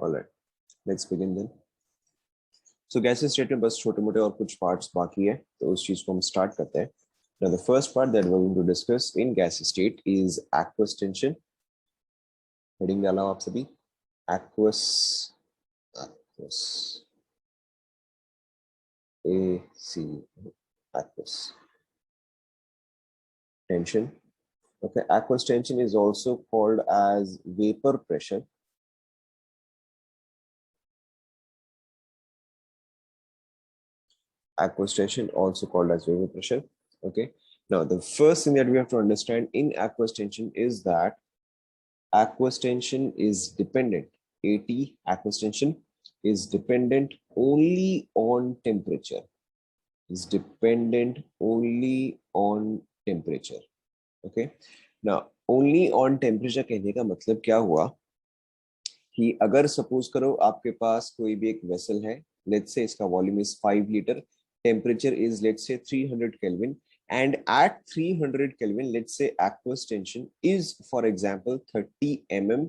All right, let's begin then. So gases state में बस छोटे मोटे और कुछ पार्ट्स बाकी है, तो उस चीज को हम स्टार्ट करते हैं. Now the first part that we're going to discuss in gas state is aqueous tension. Heading डाला आप सभी. Aqueous, aqueous, AC, aqueous tension. Okay, aqueous tension is also called as vapor pressure. Aqueous tension also called as vapor pressure. Okay, now the first thing that we have to understand in aqueous tension is that aqueous tension is dependent. AT, aqueous tension, is dependent only on temperature. Is dependent only on temperature. Okay, now only on temperature कहने का मतलब क्या हुआ कि अगर suppose करो आपके पास कोई भी एक वेसल है, लेट्स से इसका volume is 5 litre, temperature is let's say 300 kelvin, and at 300 Kelvin, let's say aqueous tension is for example 30 mm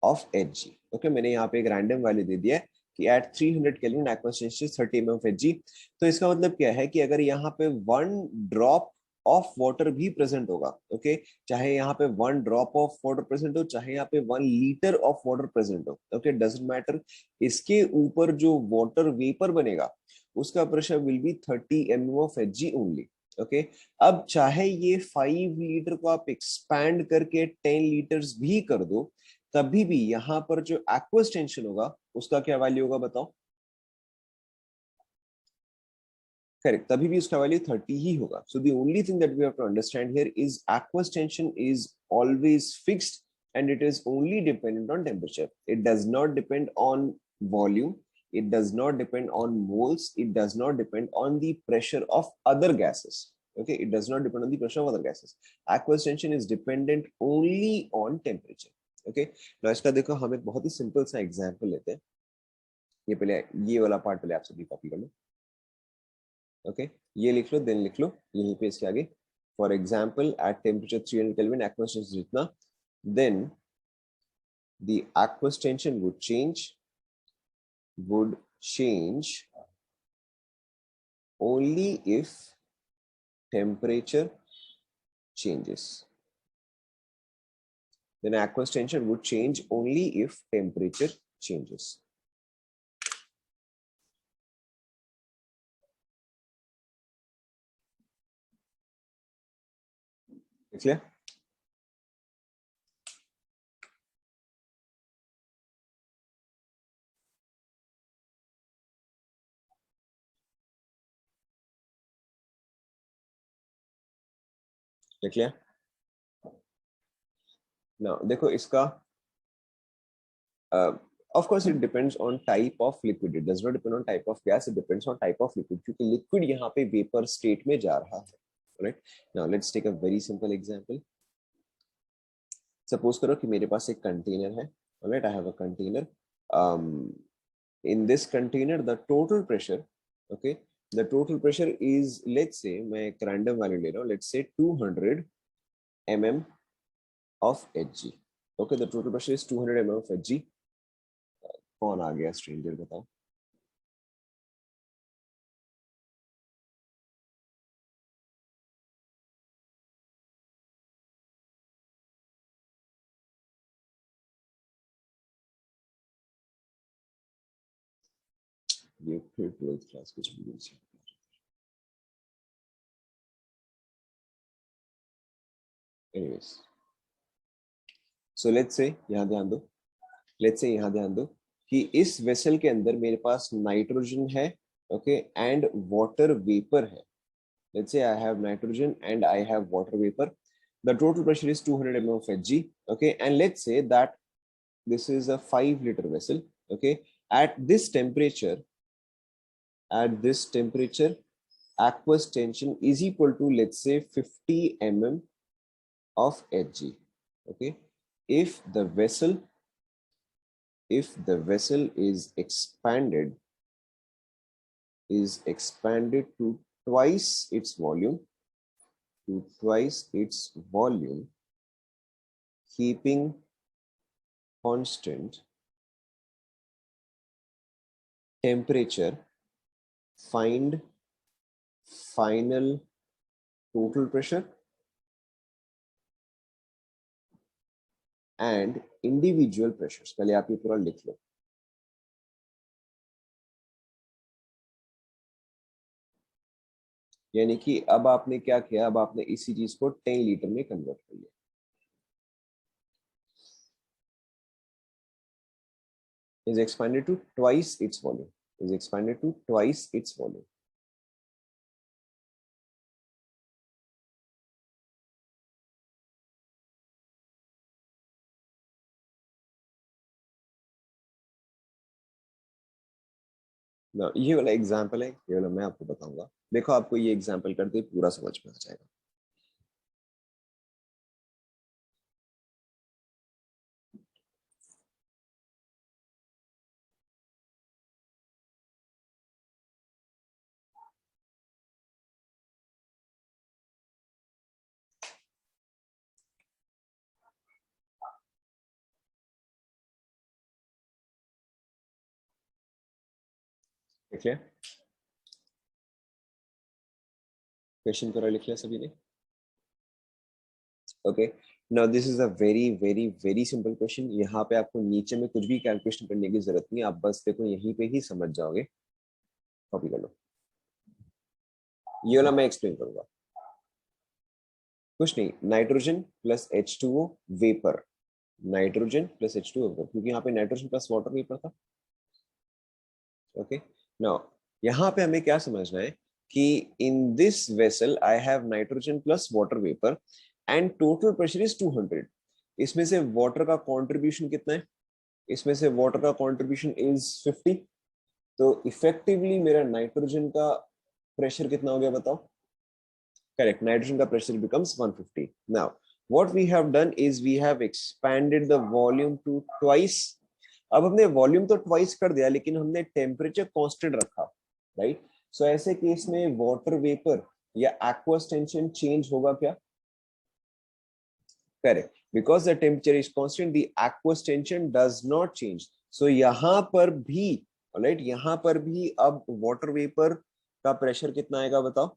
of Hg. Okay, मैंने यहाँ पे एक रैंडम वैल्यू दे दिया है कि at 300 Kelvin aqueous tension is 30 mm of Hg. तो इसका मतलब क्या है कि अगर यहाँ पे 1 ड्रॉप ऑफ वाटर भी प्रेजेंट होगा, ओके, चाहे यहाँ पे 1 ड्रॉप ऑफ वाटर प्रेजेंट हो, चाहे यहाँ पे 1 लीटर ऑफ वाटर प्रेजेंट हो, ओके, डजंट मैटर, इसके ऊपर जो वाटर वेपर बनेगा उसका pressure will be 30 mm of Hg only. Okay, अब चाहे ये 5 लीटर को आप एक्सपैंड करके 10 लीटर्स भी कर दो, तभी भी यहाँ पर जो एक्वस टेंशन होगा उसका क्या वैल्यू होगा बताओ. करेक्ट, तभी भी उसका वैल्यू 30 ही होगा. So the only thing that we have to understand here is aqueous tension is always fixed and it is only dependent on temperature. It does not depend on volume, it does not depend on moles, it does not depend on the pressure of other gases. Okay, it does not depend on the pressure of other gases. Aqueous tension is dependent only on temperature. Okay, now इसका देखो, हम एक बहुत ही simple सा example लेते हैं. ये पहले ये वाला पार्ट पहले आप सभी कॉपी कर लो. ओके, ये लिख लो, देन लिख लो यहीं पे इसके आगे, for example at temperature 300 kelvin aqueous tension जितना, then the aqueous tension would change only if temperature changes. Then aqueous tension would change only if temperature changes. Clear? Clear? Now देखो इसका, of course it depends on type of liquid. It does not depend on type of gas, it depends on type of liquid, क्योंकि liquid यहाँ पे vapor state में जा रहा है. Right? Now let's take a very simple example. Suppose करो कि मेरे पास एक कंटेनर है. Alright, I have a container. In this container the total pressure, okay, the total pressure is, let's say मैं एक random value ले रहा हूँ, let's say 200 mm of Hg. Okay, the total pressure is 200 mm of Hg. कौन आ गया stranger बताओ. ये फिर 12th क्लास के स्टूडेंट्स हैं. Anyways, so let's say यहाँ ध्यान दो, let's say यहाँ ध्यान दो कि इस वेसल के अंदर मेरे पास नाइट्रोजन है, ओके, एंड वाटर वेपर है. Let's say I have nitrogen and I have water vapor. The total pressure is 200 mm of Hg. Okay, and let's say that this is a 5-liter vessel. Okay, at this temperature, aqueous tension is equal to, let's say, 50 mm of Hg. Okay, if the vessel is expanded to twice its volume, keeping constant temperature, find final total pressure and individual pressures. पहले आप ये पूरा लिख लो. यानी कि अब आपने क्या किया, अब आपने इसी चीज को 10 लीटर में कन्वर्ट कर लिया. Is expanded to twice its volume. Is expanded to twice its volume. Now, ये वाला एग्जाम्पल है, ये वाला मैं आपको बताऊंगा. देखो आपको ये एग्जाम्पल करते पूरा समझ में आ जाएगा. लिख लिया? क्वेश्चन पूरा लिख लिया सभी ने? Okay. Now this is a very very very simple question. यहाँ पे आपको नीचे में कुछ भी कैलकुलेशन करने की जरूरत नहीं, आप बस देखो यहीं पे ही समझ जाओगे. कॉपी कर लो. ये वाला मैं एक्सप्लेन करूंगा. कुछ नहीं, nitrogen plus H2O vapour, nitrogen plus H2O vapour, क्योंकि यहाँ पे नाइट्रोजन प्लस वाटर वेपर था. ओके. नाउ यहाँ पे हमें क्या समझना है कि in this vessel I have nitrogen plus water vapour and total pressure is 200. इसमें से वाटर का कंट्रीब्यूशन कितना है? इसमें से वाटर का कंट्रीब्यूशन इज 50. तो इफेक्टिवली मेरा नाइट्रोजन का प्रेशर कितना हो गया बताओ? करेक्ट, नाइट्रोजन का pressure becomes 150. Now what we have done is we have expanded the volume to twice. अब हमने वॉल्यूम तो ट्वाइस कर दिया, लेकिन हमने टेम्परेचर कांस्टेंट रखा, राइट? सो ऐसे केस में वाटर वेपर या एक्वस टेंशन चेंज होगा क्या? Correct, because the temperature is constant, the aqueous tension does not change. So यहां पर भी, राइट, यहां पर भी अब वाटर वेपर का प्रेशर कितना आएगा बताओ?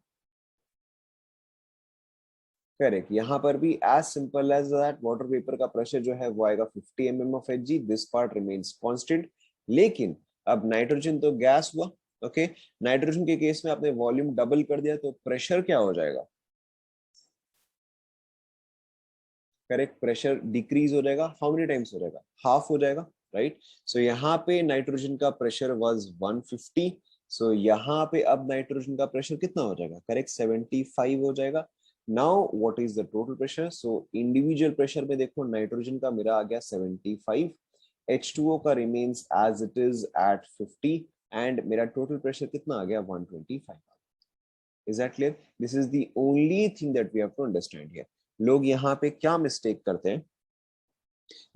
करेक्ट, यहाँ पर भी as simple as that, water vapour का प्रेशर जो है वो आएगा 50 mm of Hg. This part remains constant. लेकिन अब नाइट्रोजन तो गैस हुआ. ओके. नाइट्रोजन के केस में आपने वॉल्यूम डबल कर दिया, तो प्रेशर क्या हो जाएगा? करेक्ट, प्रेशर डिक्रीज हो जाएगा. हाउ मेनी टाइम्स हो जाएगा? हाफ हो जाएगा, राइट? सो यहाँ पे नाइट्रोजन का प्रेशर वाज 150. सो यहाँ पे अब नाइट्रोजन का प्रेशर कितना हो जाएगा? करेक्ट, 75 हो जाएगा. Now what is the total pressure? So individual pressure में देखो, नाइट्रोजन का मेरा आ गया 75, H2O का remains as it is at 50, and मेरा टोटल प्रेशर कितना आ गया? 125. Is that clear? This is the only thing that we have to understand here. लोग यहाँ पे क्या मिस्टेक करते हैं,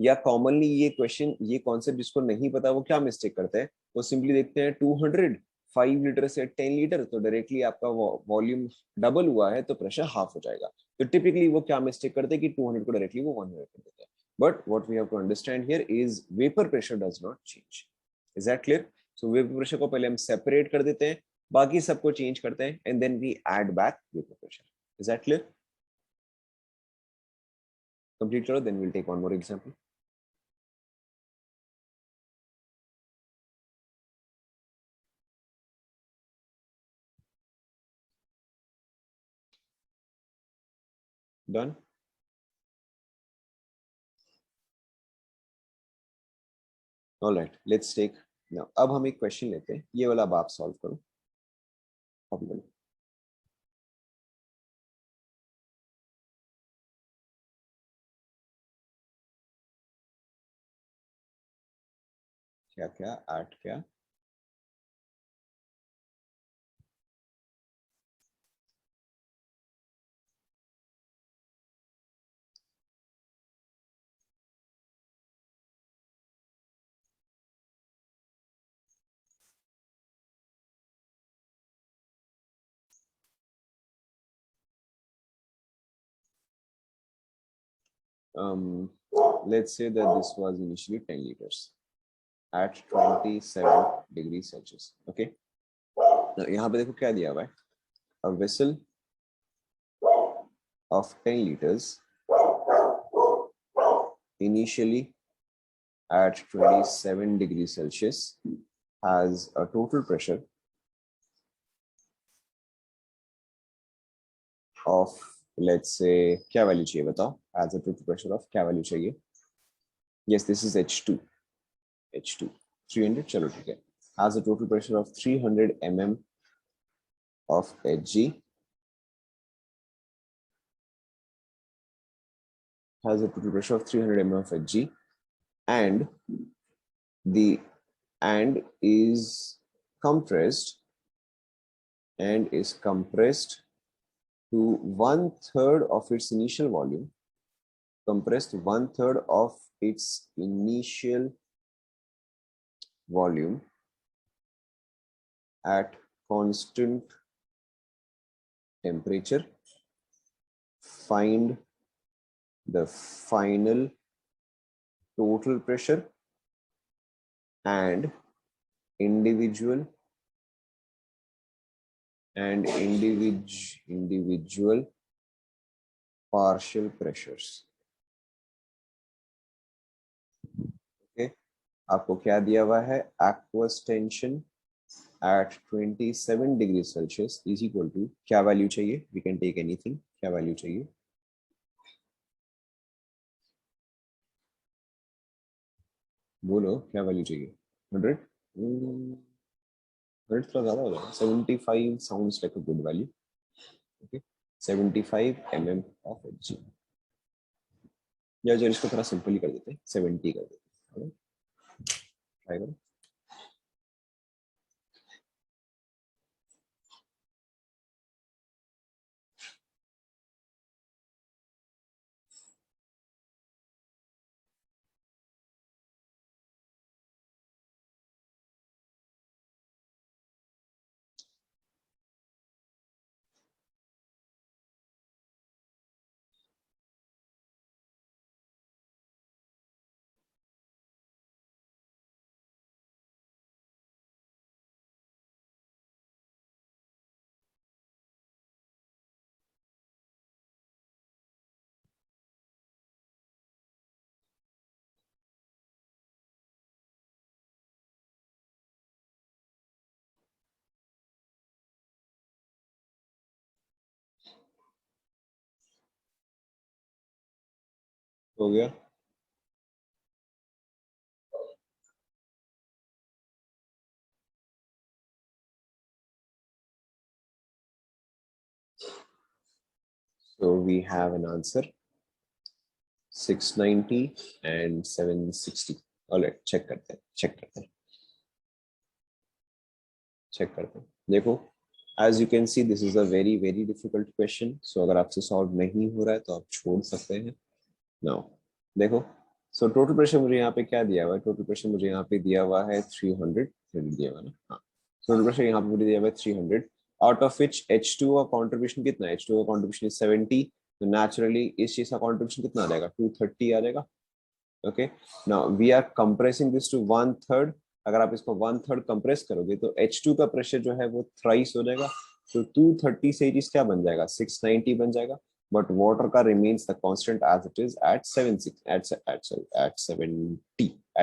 या कॉमनली ये क्वेश्चन, ये कॉन्सेप्ट जिसको नहीं पता वो क्या मिस्टेक करते हैं, वो सिंपली देखते हैं 200 5 लीटर से 10 लीटर, तो डायरेक्टली आपका वॉल्यूम डबल हुआ है तो प्रेशर हाफ हो जाएगा. तो टिपिकली वो क्या मिस्टेक करते हैं कि 200 को डायरेक्टली वो 100 कर देते हैं. But what we have to understand here is vapour pressure does not change. Is that clear? So vapour pressure को पहले हम सेपरेट कर देते हैं, बाकी सबको चेंज करते हैं, and then we add back vapour pressure. Is that clear? Complete करो, then we'll take one more example. Done. Alright, let's take now. अब हम एक क्वेश्चन लेते हैं, ये वाला अब आप सॉल्व करो. कॉपी करो. क्या क्या ऐड क्या? Let's say that this was initially 10 liters at 27 degree Celsius. Okay, यहाँ पे देखो क्या दिया हुआ है, a vessel of 10 liters initially at 27 degrees Celsius has a total pressure of, let's say, क्या वैल्यू चाहिए बताओ, has a total pressure of क्या वैल्यू चाहिए? Yes, this is H2, 300, चलो ठीक है, has a total pressure of 300 mm of Hg, has a total pressure of 300 mm of Hg, and the and is compressed to 1/3 of its initial volume, compressed 1/3 of its initial volume at constant temperature. Find the final total pressure and individual partial pressures. Okay, आपको क्या दिया हुआ है, aqueous tension at 27 degrees Celsius is equal to क्या value चाहिए, we can take anything, क्या value चाहिए, बोलो क्या वैल्यू चाहिए, 100, 100 थोड़ा ज्यादा हो जाएगा, 75 sounds like a good value. Okay, 75 mm of Hg, या जो इसको थोड़ा सिंपली कर देते हैं, 70 कर देते हैं, ट्राई करो। हो गया, so we have an answer 690 and 760. Alright, check करते हैं, देखो, as you can see this is a very very difficult question, so अगर आपसे सॉल्व नहीं हो रहा है तो आप छोड़ सकते हैं। नाउ देखो, सो टोटल प्रेशर मुझे यहाँ पे क्या दिया हुआ है, टोटल प्रेशर मुझे यहाँ पे दिया हुआ है 300 दिया हुआ है ना, हाँ, टोटल प्रेशर यहाँ पे मुझे दिया हुआ है 300, आउट ऑफ विच H2 का कॉन्ट्रीब्यूशन कितना है, H2 का कॉन्ट्रीब्यूशन 70, तो नेचुरली इस चीज का कॉन्ट्रीब्यूशन कितना आ जाएगा, 230 आ जाएगा। Okay, now we are compressing this to 1/3, अगर आप इसको 1/3 कंप्रेस करोगे तो H2 का प्रेशर जो है वो थ्राइस हो जाएगा, तो 230 से चीज क्या बन जाएगा, 690 बन जाएगा, बट वाटर का remains the constant as it is at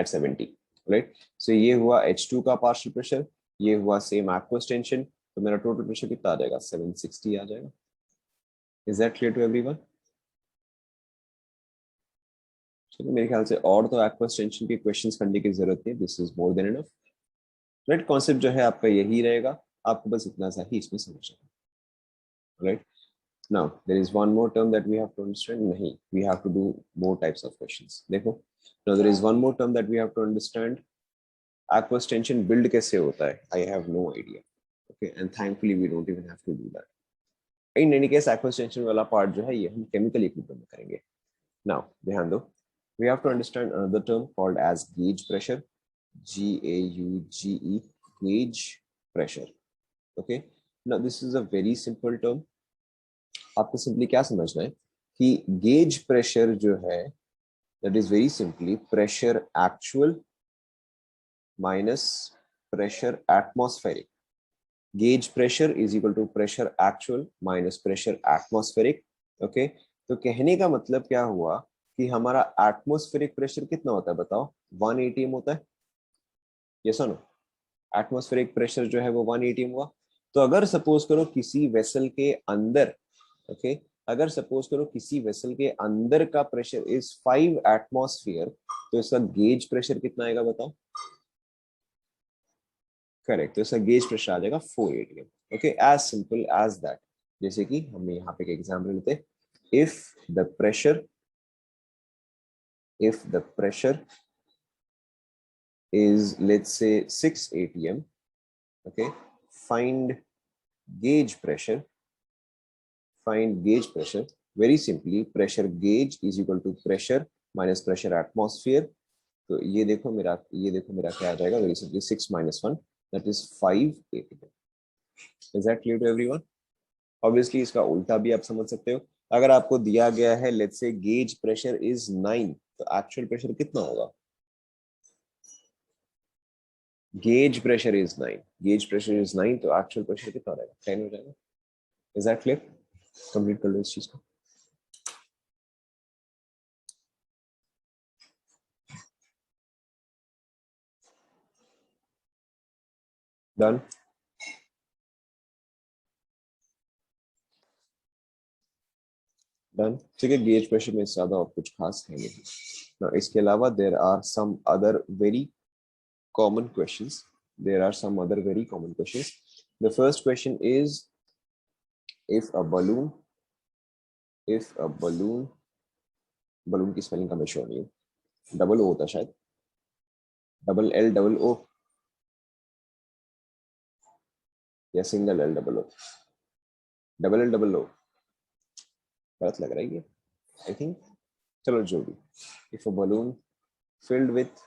70, right. So ये हुआ H2 का पार्शियल प्रेशर, ये हुआ सेम एक्वस टेंशन, तो मेरा टोटल प्रेशर कितना आ जाएगा, 760 आ जाएगा। Is that clear to everyone? चलिए, मेरे ख्याल से और तो एक्वस टेंशन के क्वेश्चंस करने की जरूरत नहीं, this is more than enough, right. Concept जो है आपका यही रहेगा, आपको बस इतना सा ही इसमें समझना, right. Now there is one more term that we have to understand. नहीं, we have to do more types of questions. देखो, now there is one more term that we have to understand. Aqueous tension build कैसे होता है? I have no idea. Okay, and thankfully we don't even have to do that. In any case, aqueous tension वाला part जो है ये हम chemical equilibrium में करेंगे. Now ध्यान दो, we have to understand another term called as gauge pressure. Gauge, gauge pressure. Okay. Now this is a very simple term. आपको सिंपली क्या समझना है कि गेज प्रेशर जो है that is very simply pressure actual minus pressure atmospheric. Gauge pressure is equal to pressure actual minus pressure atmospheric. Okay, तो कहने का मतलब क्या हुआ कि हमारा एटमॉस्फेरिक प्रेशर कितना होता है बताओ? 1 atm होता है, ये सुनो, एटमॉस्फेरिक प्रेशर जो है वो 1 atm हुआ। तो अगर सपोज करो किसी वेसल के अंदर, ओके, अगर सपोज करो किसी वेसल के अंदर का प्रेशर इज 5 एटमॉस्फेयर, तो इसका गेज प्रेशर कितना आएगा बताओ? करेक्ट, तो इसका गेज प्रेशर आ जाएगा 4 atm। Okay, as simple as that. जैसे कि हम यहाँ पे एक एग्जांपल लेते हैं, if the pressure is, let's say, 6 atm, okay, find gauge pressure. Very simply, pressure gauge is equal to pressure minus pressure atmosphere. तो ये देखो मेरा क्या आ जाएगा? Very simply 6 minus 1, that is 5 atm. Is that clear to everyone? Obviously इसका उल्टा भी आप समझ सकते हो। अगर आपको दिया गया है लेट्स से गेज प्रेशर इज 9, तो एक्चुअल प्रेशर कितना होगा? गेज प्रेशर इज 9, तो एक्चुअल प्रेशर कितना रहेगा? 10 हो जाएगा। Is that clear? कंप्लीट कर लो इस चीज को। डन। डन, ठीक है। गेज प्रेशर में ज्यादा और कुछ खास है नहीं ना। इसके अलावा there are some other very common questions. The first question is, if a balloon की स्पेलिंग का मैं श्योर नहीं हूँ, डबल ओ होता शायद, डबल एल डबल ओ या single L double O? Double L double O गलत लग रहा है ये, आई थिंक। चलो जो भी, if a balloon filled with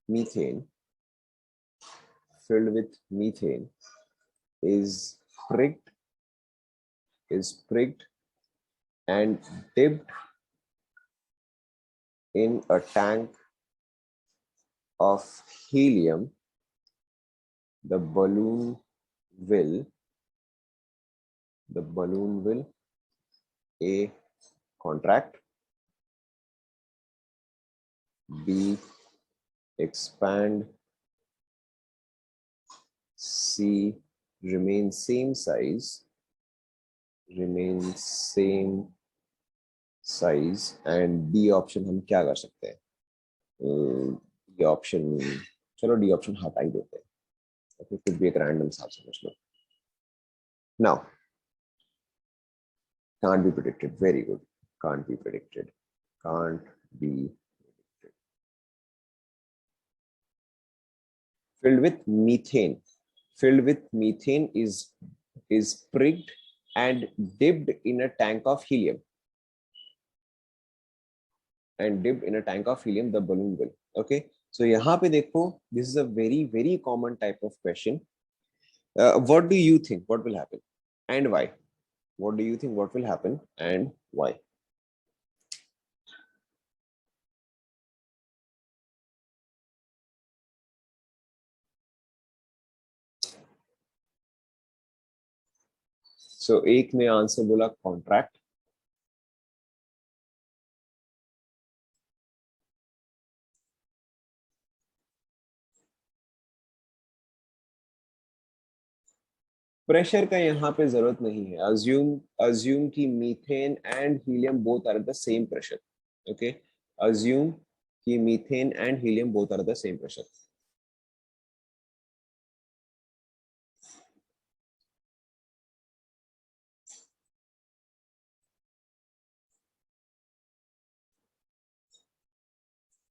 methane is pricked and dipped in a tank of helium, the balloon will A, contract, B, expand, C, remain same size, and D option हम क्या कर सकते हैं? D option, चलो D option हटा ही देते हैं, तो कुछ भी एक रैंडम सा समझ लो। Now can't be predicted, very good, can't be predicted. Filled with methane is pricked and dipped in a tank of helium, the balloon will. Okay, so यहाँ पे देखो, this is a very very common type of question. What do you think what will happen and why? What do you think what will happen and why? So एक ने answer बोला contract, pressure का यहाँ पे जरूरत नहीं है। Assume कि methane and helium both are the same pressure. Okay, assume कि methane and helium both are the same pressure.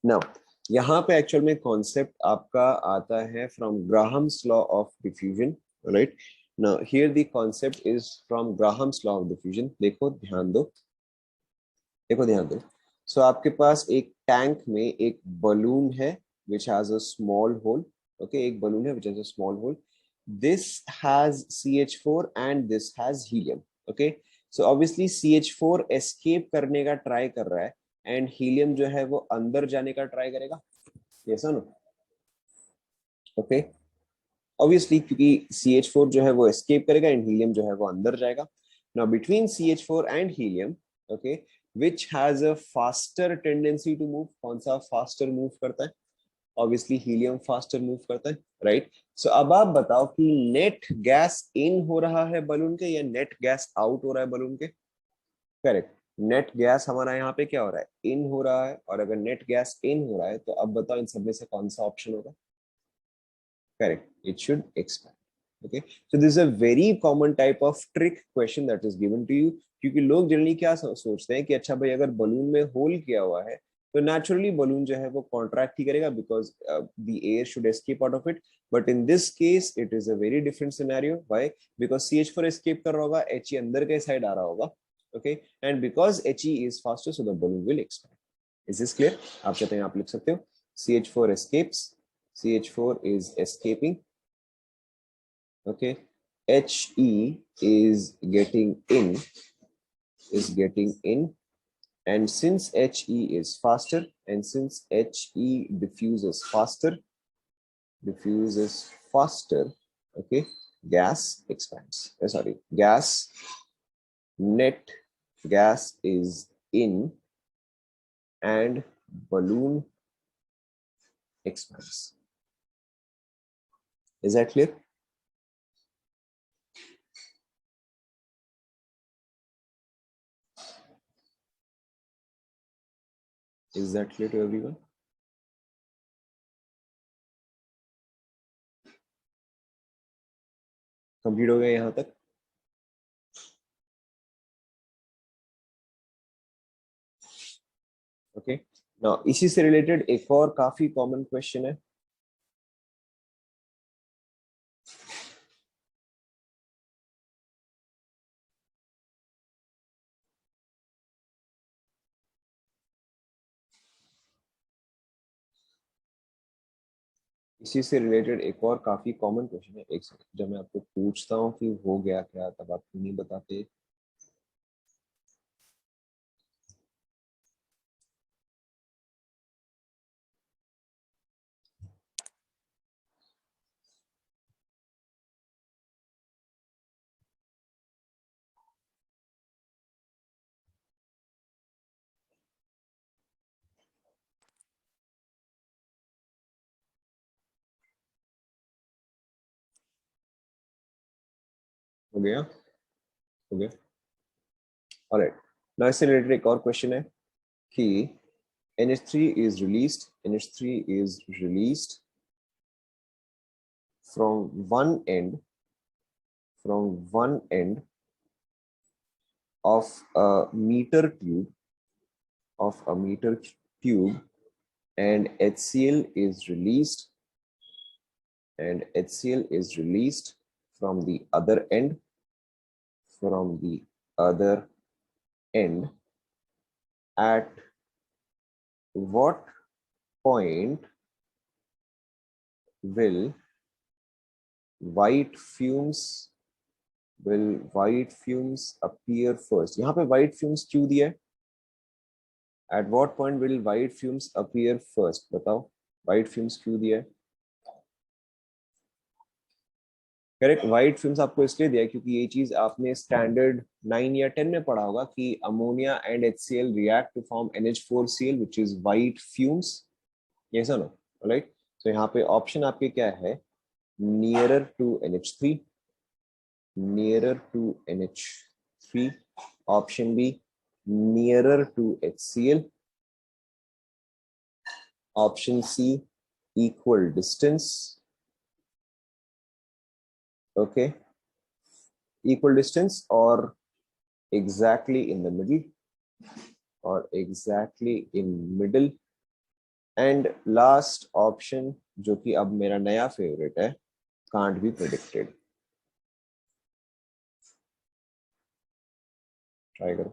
Now यहाँ पे एक्चुअल में कॉन्सेप्ट आपका आता है from Graham's law of diffusion, right? Now here the concept is from Graham's law of diffusion. देखो ध्यान दो, सो आपके पास एक टैंक में एक बलून है which has a small hole. Okay, एक बलून है which has a small hole. This has CH4 and this has helium. Okay, so obviously CH4 escape करने का ट्राई कर रहा है, एंड हीलियम जो है वो अंदर जाने का ट्राई करेगा, ऐसा ना? ओके, ऑब्वियसली क्योंकि CH4 जो है वो एस्केप करेगा एंड हीलियम जो है वो अंदर जाएगा. Now between CH4 and helium, okay, which has a faster tendency to move, कौन सा फास्टर मूव करता है? ऑब्वियसली हीलियम फास्टर मूव करता है, राइट? सो अब आप बताओ कि नेट गैस इन हो रहा है बलून के या नेट गैस आउट हो रहा है बलून के? करेक्ट, नेट गैस हमारा यहाँ पे क्या हो रहा है? इन हो रहा है. और अगर नेट गैस इन हो रहा है तो अब बताओ इन सब में से कौन सा ऑप्शन होगा? Correct. It should expand. Okay. So this is a very common type of trick question that is given to you. क्योंकि लोग जनरली क्या सोचते हैं कि अच्छा भाई अगर बलून में होल किया हुआ है तो नेचुरली बलून जो है वो कॉन्ट्रैक्ट ही करेगा because the air should escape out of it. But in this case it is a very different scenario. Why? Because CH4 escape कर रहा होगा, He अंदर के साइड आ रहा होगा. Okay, and because He is faster so the balloon will expand. Is this clear? आप चाहते हैं आप लिख सकते हो CH4 escapes, CH4 is escaping. Okay, He is getting in, and since He is faster, and since He diffuses faster, okay, gas expands. Sorry, net gas is in, and balloon expands. Is that clear? Is that clear to everyone? Complete हो गया यहाँ तक? Okay, now इसी से related एक और काफी common question है. इसी से रिलेटेड एक और काफी कॉमन क्वेश्चन है. एक सेकंड, जब मैं आपको पूछता हूँ कि हो गया क्या तब आप नहीं बताते. हो गया? हो गया. ऑलराइट, नाउ इससे रिलेटेड एक और क्वेश्चन है कि NH3 is released from one end of a meter tube, and HCl is released from the other end. At what point will white fumes appear first? यहाँ पे white fumes क्यों दिया है? At what point will white fumes appear first? बताओ, white fumes क्यों दिया है? Correct, white films आपको इसलिए दिया क्योंकि ये चीज आपने स्टैंडर्ड 9 या 10 में पढ़ा होगा कि ammonia and HCl react to form NH4Cl which is white fumes. Yes और नो? राइट. तो यहाँ पे ऑप्शन आपके क्या है? Nearer to NH3. Option B nearer to HCl. Option C equal distance. Okay, equal distance or exactly in the middle. And last option जो कि अब मेरा नया फेवरेट है, can't be predicted. ट्राई करो.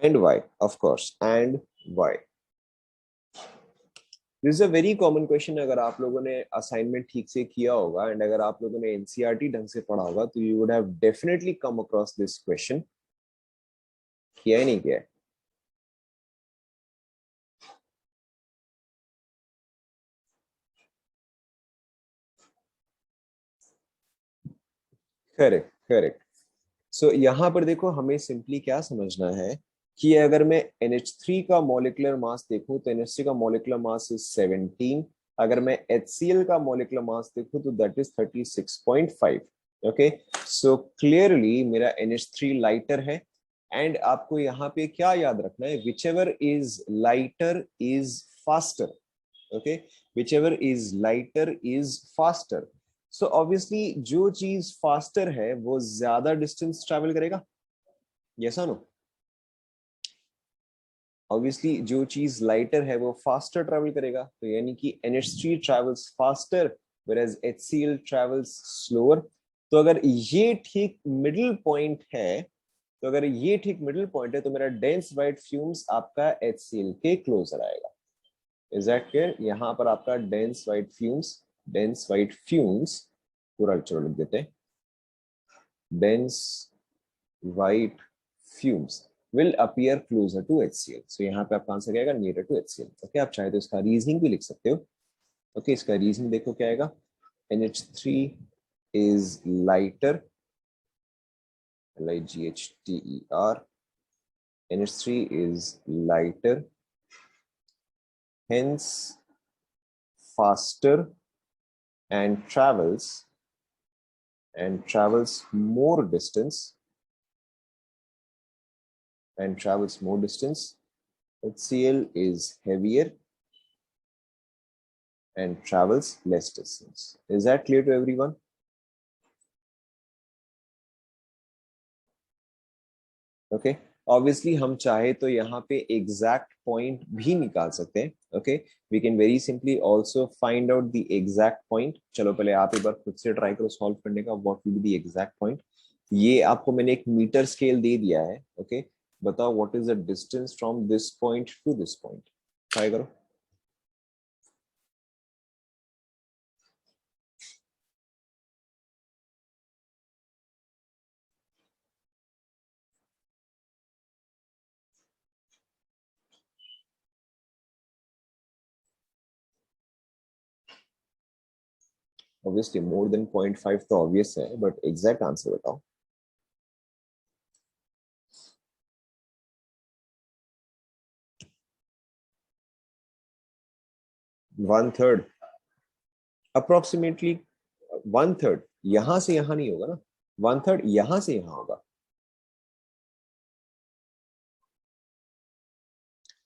And why? Of course. And why? This is a very common question. अगर आप लोगों ने असाइनमेंट ठीक से किया होगा एंड अगर आप लोगों ने एनसीईआरटी ढंग से पढ़ा होगा तो you would have definitely come across this question. किया ही नहीं किया? Correct correct. सो यहाँ पर देखो, हमें सिंपली क्या समझना है कि अगर मैं NH3 का मॉलिक्यूलर मास देखूं तो NH3 का मॉलिक्यूलर मास इज 17। अगर मैं HCl का मॉलिक्यूलर मास देखूं तो that is 36.5। Okay, so clearly मेरा NH3 लाइटर है। एंड आपको यहाँ पे क्या याद रखना है, whichever is lighter is faster. Okay, whichever is lighter is faster. So obviously जो चीज फास्टर है वो ज्यादा डिस्टेंस ट्रैवल करेगा। Yes no? ऑब्वियसली जो चीज लाइटर है वो फास्टर ट्रैवल करेगा, तो यानी कि NH3 travels faster whereas HCl travels slower. तो अगर ये ठीक मिडिल पॉइंट है, तो मेरा डेंस वाइट फ्यूम्स आपका HCl के क्लोजर आएगा। Is that clear? यहाँ पर आपका डेंस वाइट फ्यूम्स पूरा अक्षर लिख देते हैं। Dense white fumes will appear closer to HCl। so यहाँ पे आपका आंसर क्या आएगा? nearer to HCl। ओके, आप चाहे तो इसका रीजनिंग भी लिख सकते हो। ओके, इसका रीजनिंग देखो क्या आएगा। NH3 is lighter, LIGHTER। NH3 is lighter, hence faster and travels more distance HCl is heavier and travels less distance। Is that clear to everyone? Okay, obviously हम चाहे तो यहाँ पे एग्जैक्ट पॉइंट भी निकाल सकते हैं। Okay, we can very simply also find out the exact point. चलो पहले आप एक बार खुद से ट्राई करो सॉल्व करने का, what will be the exact point. ये आपको मैंने एक मीटर स्केल दे दिया है। ओके, बताओ what is the distance from this point two this point. Try करो। ऑब्वियसली मोर देन 0.5 तो ऑब्वियस है, बट एग्जैक्ट आंसर बताओ। 1/3 अप्रोक्सीमेटली। 1/3 यहां से यहां नहीं होगा ना, 1/3 यहां से यहां होगा।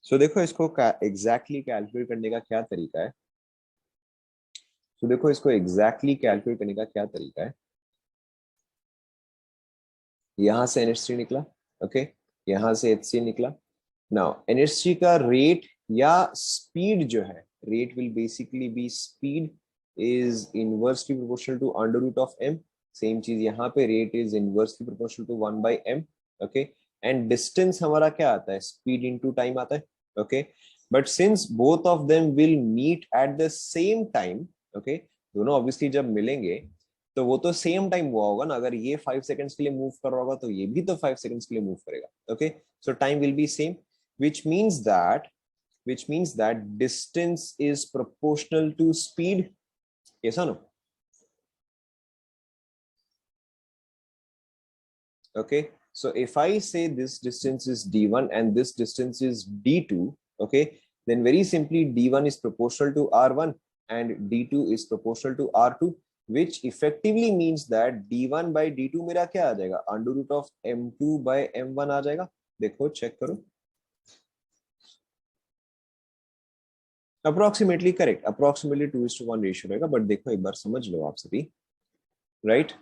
सो देखो इसको एग्जैक्टली कैलकुलेट करने का क्या तरीका है। यहां से NH3 निकला। ओके, यहां से HCl निकला। नाउ NH3 का रेट या स्पीड जो है, rate will basically be speed is inversely proportional to under root of m। Same चीज यहाँ पे, rate is inversely proportional to 1/m। Okay, and distance हमारा क्या आता है? स्पीड इनटू टाइम आता है। Okay, but since both of them will meet at the same time, okay, दोनों ऑब्वियसली जब मिलेंगे तो वो तो सेम टाइम हुआ होगा ना। अगर ये 5 सेकंड्स के लिए मूव कर रहा होगा तो ये भी तो 5 सेकंड्स के लिए मूव करेगा। Okay, so time will be same, which means that distance is proportional to speed। yes or no? Okay, so if I say this distance is d1 and this distance is d2, okay, then very simply d1 is proportional to r1 and d2 is proportional to r2, which effectively means that d1 by d2 मेरा क्या आ जाएगा? Under root of m2 by m1 आ जाएगा। देखो check करो। Approximately correct, approximately 2:1 ratio रहेगा। But देखो एक बार समझ लो आप सभी, राइट?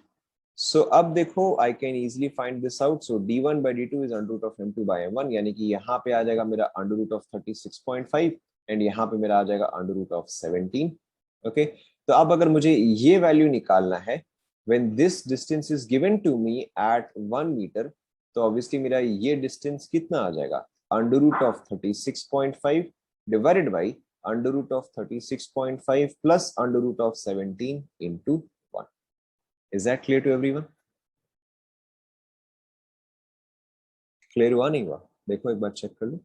सो अब देखो I can easily find this out. So d1 by d2 is under root of m2 by m1, यानी कि यहाँ पे आ जाएगा मेरा अंडर रूट ऑफ 36.5 एंड यहाँ पे मेरा आ जाएगा अंडर रूट ऑफ 17। ओके, तो अब अगर मुझे ये वैल्यू निकालना है when this distance is given to me at 1 meter, तो ऑब्वियसली मेरा ये डिस्टेंस कितना आ जाएगा? Under root of 36.5 divided by under root of 36.5 plus under root of 17 into 1. Is that clear to everyone? Clear हुआ नहीं हुआ? देखो एक बार चेक कर लो.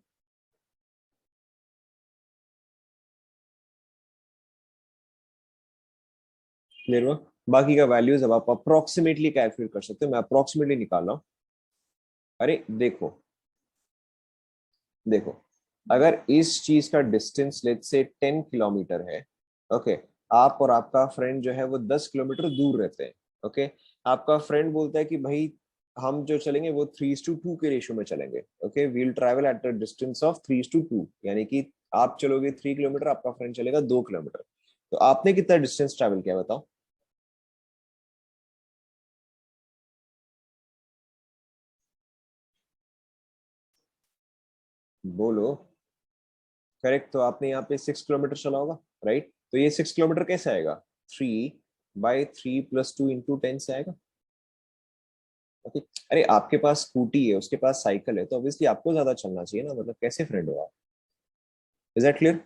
क्लियर हुआ? बाकी का वैल्यूज अब आप अप्रोक्सीमेटली कैलकुलेट कर सकते हो. मैं अप्रोक्सीमेटली निकाल रहा हूं. अरे देखो देखो, अगर इस चीज का डिस्टेंस लेट्स से 10 किलोमीटर है, ओके, आप और आपका फ्रेंड जो है वो 10 किलोमीटर दूर रहते हैं. ओके, आपका फ्रेंड बोलता है कि भाई हम जो चलेंगे वो 3:2 के रेशियो में चलेंगे. Okay, we'll travel at the distance of 3:2, यानी कि आप चलोगे 3 किलोमीटर, आपका फ्रेंड चलेगा 2 किलोमीटर. तो आपने कितना डिस्टेंस ट्रैवल किया बताओ? बोलो. करेक्ट. तो आपने यहाँ पे 6 किलोमीटर चला होगा, राइट? तो ये 6 किलोमीटर कैसे आएगा? 3/3 + 2 × 10 से आएगा. ओके. अरे आपके पास स्कूटी है, उसके पास साइकिल है, तो ऑब्वियसली आपको ज्यादा चलना चाहिए ना. मतलब कैसे फ्रेंड हो आप? Is that clear?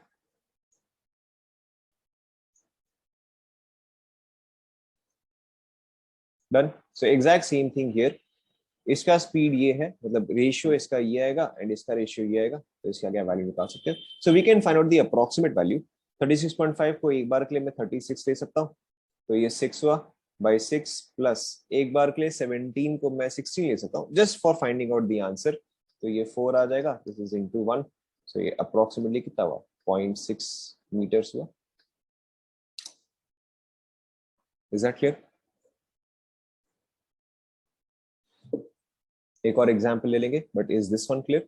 Done. So exact same thing here. इसका स्पीड ये है, मतलब रेशियो इसका ये आएगा एंड इसका रेशियो ये आएगा. तो इसका क्या वैल्यू निकाल सकते हैं? So we can find out the approximate value. 36.5 को एक बार के लिए मैं 36 ले सकता हूँ, तो ये 6 हुआ. बाई 6 प्लस एक बार के लिए 17 को मैं 16 ले सकता हूँ, just for finding out the answer. तो ये 4 आ जाएगा. This is into 1. सो ये अप्रोक्सीमेटली कितना हुआ? 0.6 मीटर्स हुआ. Is that clear? एक और एग्जाम्पल ले लेंगे, but is this one clear?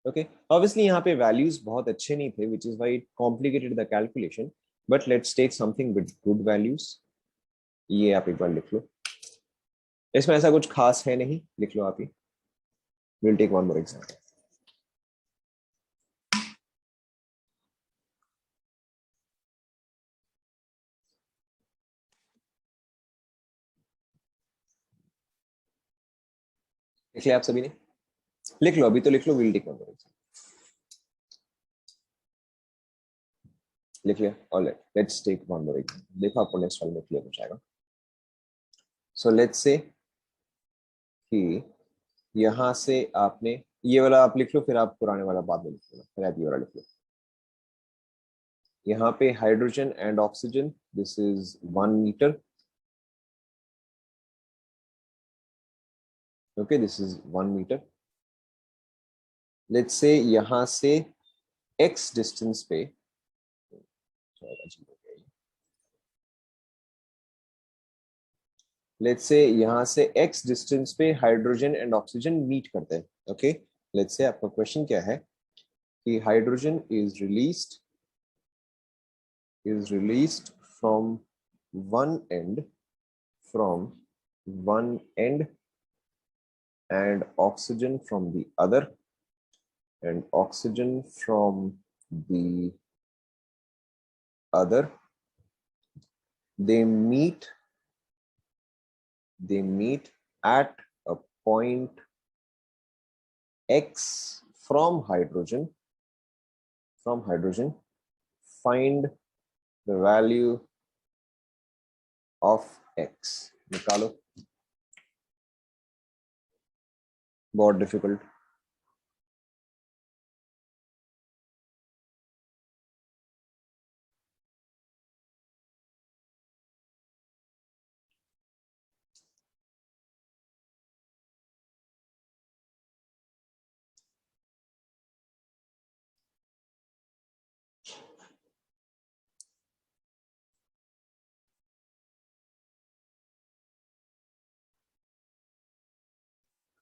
Okay. Obviously यहाँ पे वैल्यूज बहुत अच्छे नहीं थे, which is why it complicated the calculation. But let's take something with good values. ये आप एक बार लिख लो. इसमें ऐसा कुछ खास है नहीं, लिख लो आप ही. Will take one more example. लिख लिया आप सभी ने? लिख लो, अभी तो लिख लो. Will take one more example. लिख लिया? Alright, let's take one more example. देखो आपको नेक्स्ट वाले में क्लियर हो जाएगा. सो लेट्स से कि यहां से आपने ये वाला आप लिख लो, फिर आप पुराने वाला बाद में लिख लो, फिर आप ये वाला लिख लो. यहाँ पे hydrogen and oxygen, this is 1 metre. Okay, this is 1 metre. Let's say यहां से x डिस्टेंस पे, लेट्स से यहां से x डिस्टेंस पे हाइड्रोजन एंड ऑक्सीजन मीट करते हैं. ओके, लेट्स से आपका क्वेश्चन क्या है कि hydrogen is released from one and from one end and oxygen from the other and oxygen from the other. They meet at a point x from hydrogen. Find the value of x. निकालो. बहुत difficult.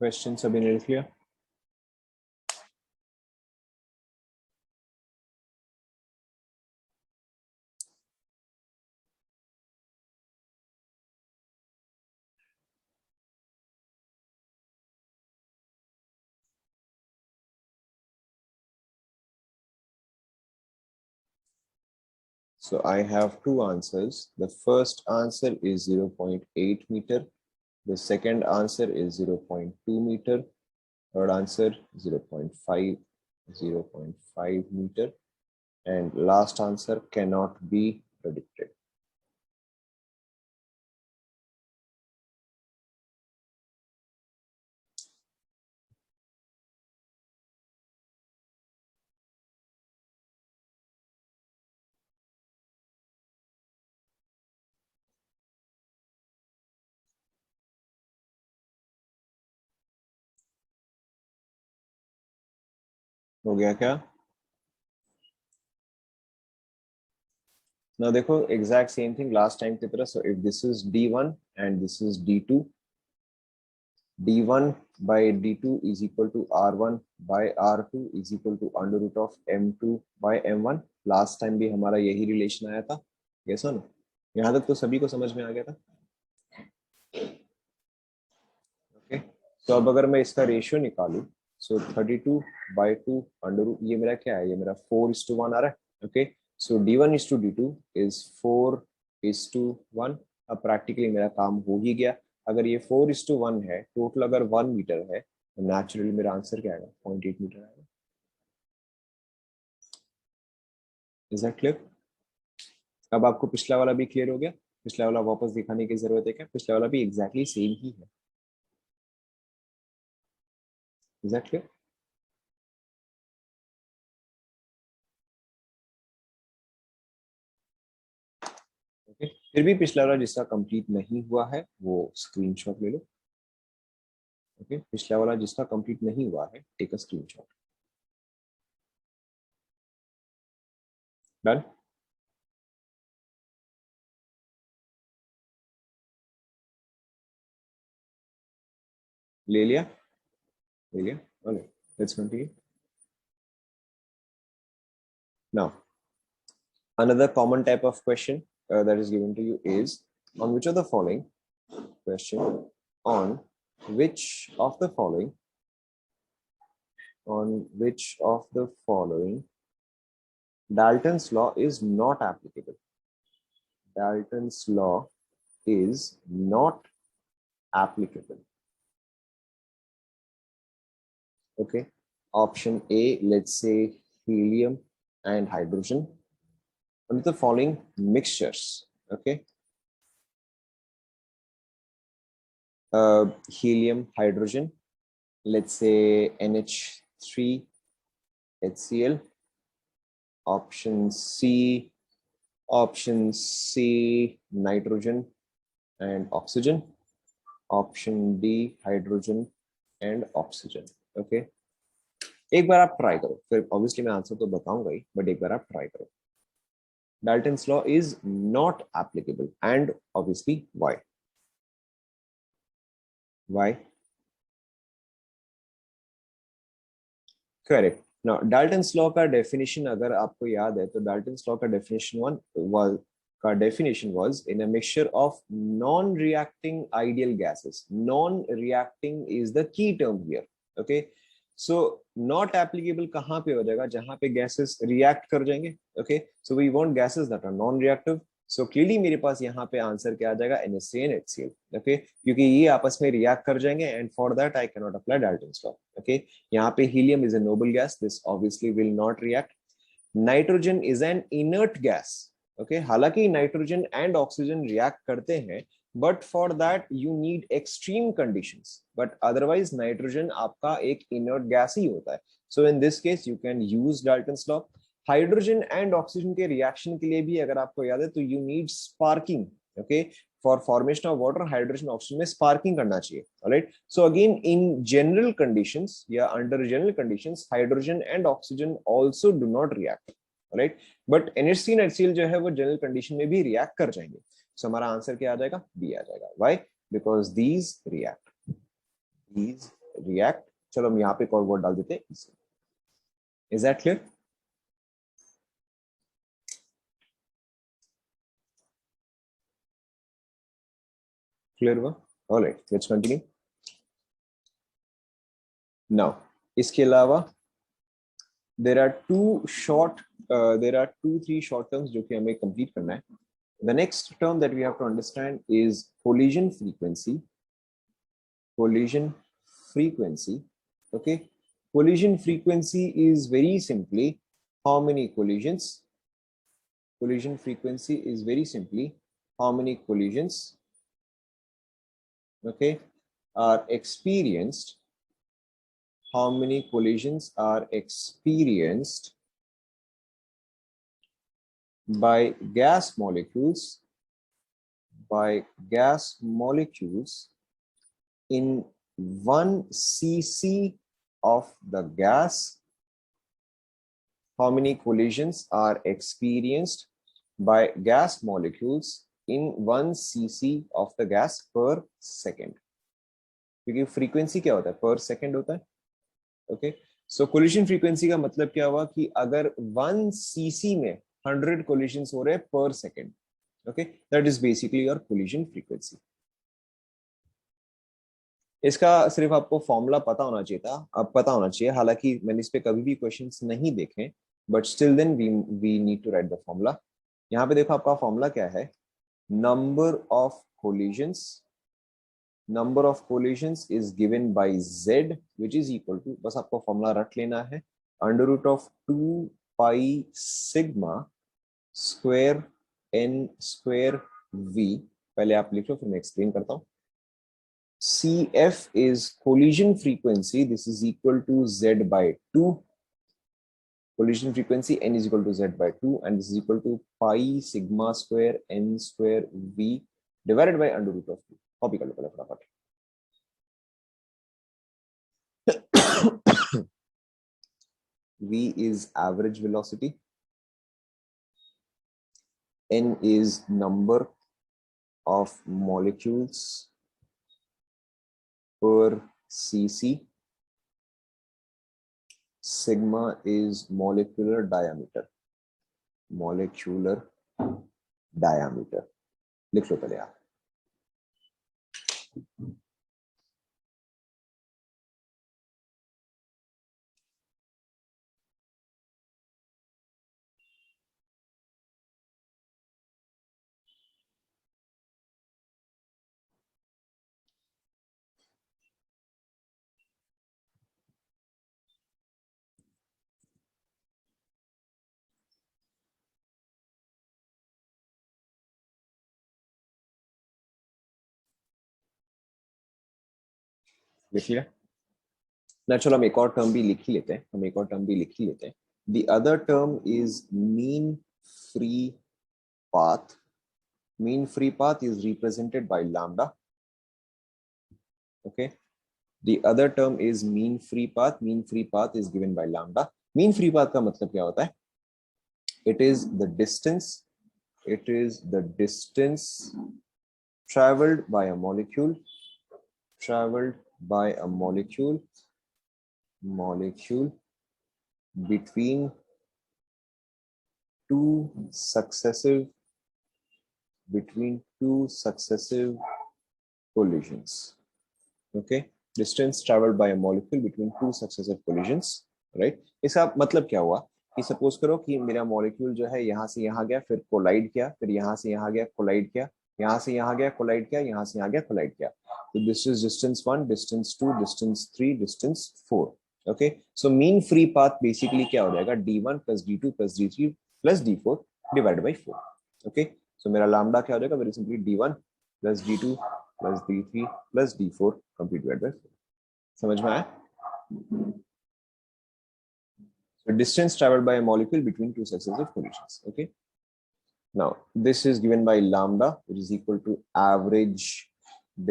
Question सभी ने लिख लिया? So I have two answers. The first answer is 0.8 meter. The second answer is 0.2 meter. Third answer 0.5 0.5 meter, and last answer cannot be predicted. हो गया क्या? Now देखो exact same thing last time की तरह. So if this is D1 and this is D2, D1 by D2 is equal to R1 by R2 is equal to under root of M2 by M1. Last time भी हमारा यही relation आया था. Yes or no? यहाँ तक तो सभी को समझ में आ गया था. Okay. तो अब अगर मैं इसका रेशियो निकालूं, so 32 by 2 under root, ये मेरा क्या है? ये मेरा 4:1 आ रहा है. Okay. So D1:D2 is 4:1. अब प्रैक्टिकली मेरा काम हो ही गया. अगर ये 4:1 है, टोटल अगर 1 मीटर है, तो नेचुरली मेरा आंसर क्या आएगा? 0.8 मीटर आएगा. Is that clear? अब आपको पिछला वाला भी क्लियर हो गया. पिछला वाला वापस दिखाने की जरूरत है क्या? पिछला वाला भी एग्जैक्टली सेम ही है. Is that clear? ओके. फिर भी पिछला वाला जिसका कंप्लीट नहीं हुआ है वो स्क्रीनशॉट ले लो. ओके. पिछला वाला जिसका कंप्लीट नहीं हुआ है, टेक अ स्क्रीनशॉट. डन. ले लिया? ले लिया. Okay. Let's continue. Now another common type of question that is given to you is, on which of the following question, on which of the following Dalton's law is not applicable? Dalton's law is not applicable. Okay. Option A, let's say helium and hydrogen. Under the following mixtures, okay, helium, hydrogen, let's say NH3 HCl. Option C nitrogen and oxygen. Option D hydrogen and oxygen. Okay. एक बार आप try करो, फिर obviously मैं answer तो बताऊंगा ही, but एक बार आप try करो. Dalton's law is not applicable, and obviously why? Why? Correct. Now Dalton's law का definition अगर आपको याद है तो Dalton's law का definition was in a mixture of non-reacting ideal gases. Non-reacting is the key term here. Okay. So not applicable कहाँ पे हो जाएगा? जहाँ पे gases react कर जाएंगे. Okay. So we want gases that are non-reactive. So clearly मेरे पास यहाँ पे आंसर क्या आ जाएगा? NH3 and HCl. Okay. क्योंकि ये आपस में react कर जाएंगे, and for that I cannot apply Dalton's law. Okay. यहाँ पे helium is a noble gas. This obviously will not react. Nitrogen is an inert gas. Okay. हालांकि nitrogen and oxygen react करते हैं, but for that you need extreme conditions. But otherwise nitrogen आपका एक inert gas ही होता है. So in this case you can use Dalton's law. Hydrogen and oxygen के reaction के लिए भी अगर आपको याद है तो you need sparking. Okay. For formation of water hydrogen oxygen में स्पार्किंग करना चाहिए. Alright. So again in general conditions या under general conditions hydrogen and oxygen also do not react. Alright. But NH3 और HCl जो है वो general condition में भी रिएक्ट कर जाएंगे. सो हमारा आंसर क्या आ जाएगा? बी आ जाएगा. व्हाई? Because these react. चलो हम यहाँ पे एक और वर्ड डाल देते हैं. Is that clear? क्लियर हुआ? ऑलराइट. Let's continue. नाउ इसके अलावा there are two three short terms जो कि हमें कंप्लीट करना है. The next term that we have to understand is collision frequency. Okay. Collision frequency is very simply how many collisions. Collision frequency is very simply how many collisions, okay, are experienced. How many collisions are experienced by gas molecules in 1 cc of the gas. How many collisions are experienced by gas molecules in 1 cc of the gas per second? क्योंकि frequency क्या होता है, पर second होता है. Okay, सो collision frequency का मतलब क्या हुआ कि अगर 1 cc में 100 कोलिशंस हो रहे हैं per second, okay, that is basically your collision frequency. इसका सिर्फ आपको फॉर्मूला पता होना चाहिए था, अब पता होना चाहिए, हालांकि मैंने इस पे कभी भी क्वेश्चंस नहीं देखे, but still then we need to write the formula. यहाँ पे देखो आपका फॉर्मूला क्या है, number of collisions. Number of collisions is given by z which is equal to, बस आपको फॉर्मूला रट लेना है, under root of 2 pi sigma square n square v. पहले आप लिख लो फिर मैं एक्सप्लेन करता हूँ. CF is collision frequency. This is equal to Z by 2. Collision frequency n is equal to Z by 2, and this is equal to pi sigma square n square V divided by under root of 2. Copy कर लो पहले फटाफट. V is average velocity. N is number of molecules per cc. Sigma is molecular diameter. Molecular diameter. लिख लो पहले आप. लिख लिया ना. चलो हम एक और टर्म भी लिख ही लेते हैं. The other term is mean free path. Mean free path is represented by lambda. Okay, the other term is mean free path. Mean free path is given by lambda. Mean free path का मतलब क्या होता है? It is the distance traveled by a molecule between two successive collisions. Okay, distance traveled by a molecule between two successive collisions, right? इसका मतलब क्या हुआ कि सपोज करो कि मेरा मॉलिक्यूल जो है यहाँ से यहाँ गया, फिर कोलाइड किया, फिर यहाँ से यहाँ गया, कोलाइड किया, यहाँ से यहाँ गया, कोलाइड किया, यहाँ से यहाँ गया, कोलाइड किया. तो this is distance 1, distance 2, distance 3, distance 4. Okay, so mean free path basically क्या हो जाएगा, d1 plus d2 plus d3 plus d4 divided by 4. Okay, so मेरा लैम्डा क्या हो जाएगा, very simply d1 plus d2 plus d3 plus d4 complete divided by 4. समझ में आया? So distance traveled by a molecule between two successive collisions. Okay. Now this is given by lambda, which is equal to average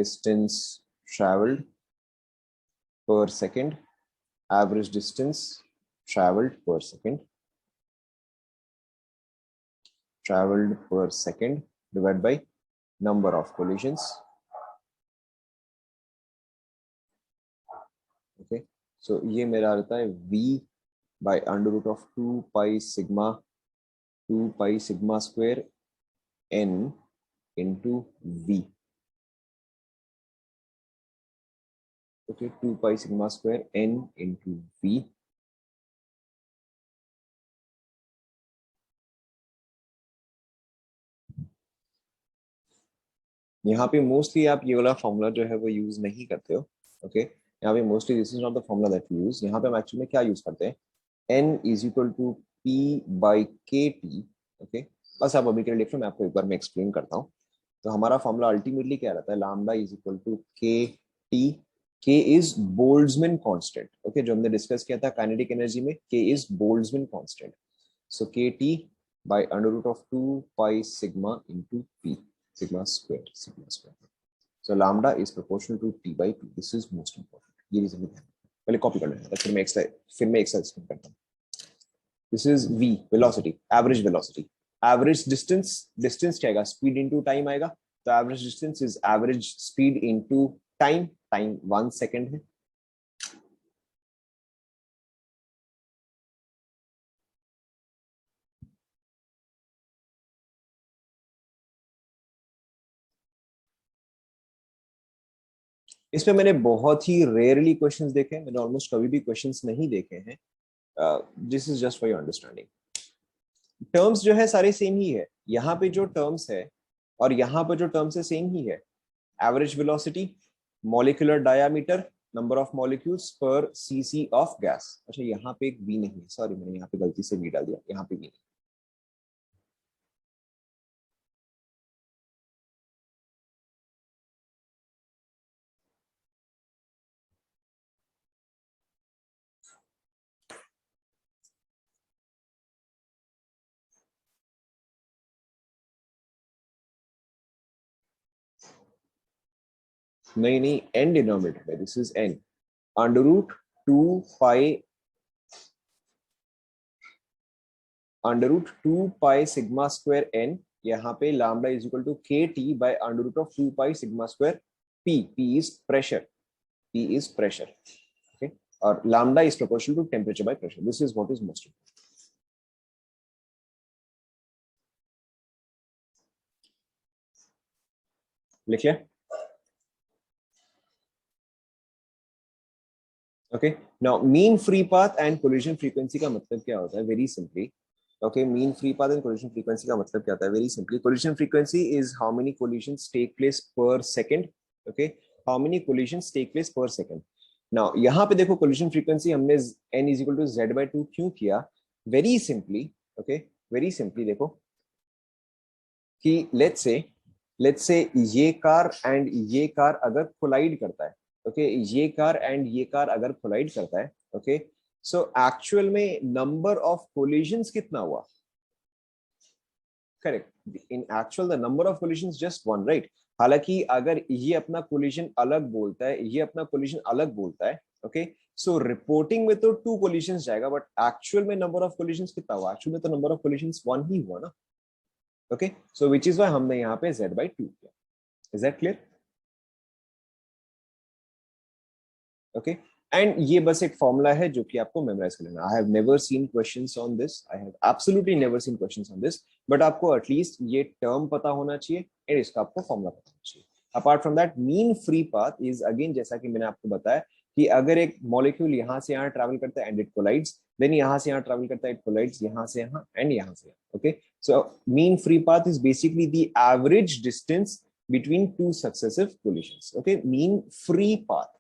distance traveled per second. Average distance traveled per second. Divided by number of collisions. Okay. So ये मेरा आता है V by under root of 2 pi sigma square n into V. Okay, 2 pi sigma square n into V. यहाँ पे mostly आप ये वाला formula जो है वो यूज नहीं करते हो. ओके, यहाँ पे mostly this is not the formula that we use, यहाँ पे हम एक्चुअली में क्या यूज करते हैं, n is equal to p by K T. Okay, बस आप अभी के लिए लिख लो, मैं आपको एक बार मैं एक्सप्लेन करता हूँ। तो हमारा फॉर्मूला अल्टीमेटली क्या रहता है, lambda is equal to K T. के इज बोल्ट्जमैन कांस्टेंट, ओके, जो हमने डिस्कस किया था काइनेटिक एनर्जी में, के is Boltzmann constant. So K T by under root of 2 pi sigma into P, sigma square, sigma square. So lambda is proportional to t by p. This is most important. ये reason भी ध्यान रखना। पहले copy कर लेना, फिर मैं exercise करता हूँ। This is v, velocity, average velocity. Average distance, distance क्या आएगा, speed into time आएगा। तो average distance is average speed into time, time 1 second है। इसमें मैंने बहुत ही रेयरली क्वेश्चंस देखे, मैंने ऑलमोस्ट कभी भी क्वेश्चंस नहीं देखे हैं। This is just for your understanding. Terms जो है सारे सेम ही है, यहाँ पे जो टर्म्स है और यहाँ पे जो टर्म्स है सेम ही है। Average velocity, molecular diameter, number of molecules पर सीसी ऑफ गैस। अच्छा यहाँ पे एक बी नहीं है, सॉरी मैंने यहाँ पे गलती से बी डाल दिया, यहाँ पे बी नहीं। नहीं नहीं, एन डिनोमिनेटर है, this is N under root 2 pi, under root 2 pi sigma square N. यहाँ पे lambda is equal to K T by under root of 2 pi sigma square P. P is pressure, P is pressure, okay, और lambda is proportional to temperature by pressure. This is what is most important. लिखिए, okay. Now mean free path and collision frequency का मतलब क्या होता है, very simply, okay, mean free path and collision frequency का मतलब क्या होता है, very simply, collision frequency is how many collisions take place per second, okay, how many collisions take place per second. Now यहाँ पे देखो कोलिजन फ्रीक्वेंसी हमने n is equal to z by 2 क्यों किया, very simply, okay, very simply देखो कि let's say ये car and ये कार अगर कोलाइड करता है, ओके, ये कार एंड ये कार अगर कोलाइड करता है, ओके, सो एक्चुअल में नंबर ऑफ कोलिजंस कितना हुआ, correct, in actual the number of collisions just one, right. हालांकि अगर ये अपना कोलिजन अलग बोलता है, ये अपना कोलिजन अलग बोलता है, ओके, सो रिपोर्टिंग में तो 2 कोलिजंस जाएगा, बट एक्चुअल में नंबर ऑफ कोलिजंस कितना हुआ, एक्चुअल में तो नंबर ऑफ कोलिजंस 1 ही हुआ ना, okay, so which is why हमने यहाँ पे z बाई 2 किया। Is that clear, okay. And ये बस एक फॉर्मूला है जो कि आपको मेमोराइज कर लेना। I have never seen questions on this, I have absolutely never seen questions on this, but आपको एटलीस्ट ये टर्म पता होना चाहिए एंड इसका आपको फॉर्मूला पता होना चाहिए। Apart from that, mean free path is again, जैसा कि मैंने आपको बताया कि अगर एक मॉलिक्यूल यहाँ से यहाँ ट्रैवल करता है एंड इट कोलाइड्स, देन यहाँ से यहाँ ट्रैवल करता है, इट कोलाइड्स यहाँ से यहाँ एंड यहाँ से यहाँ, okay. So mean free path is basically the average distance between two successive collisions, okay, mean free path.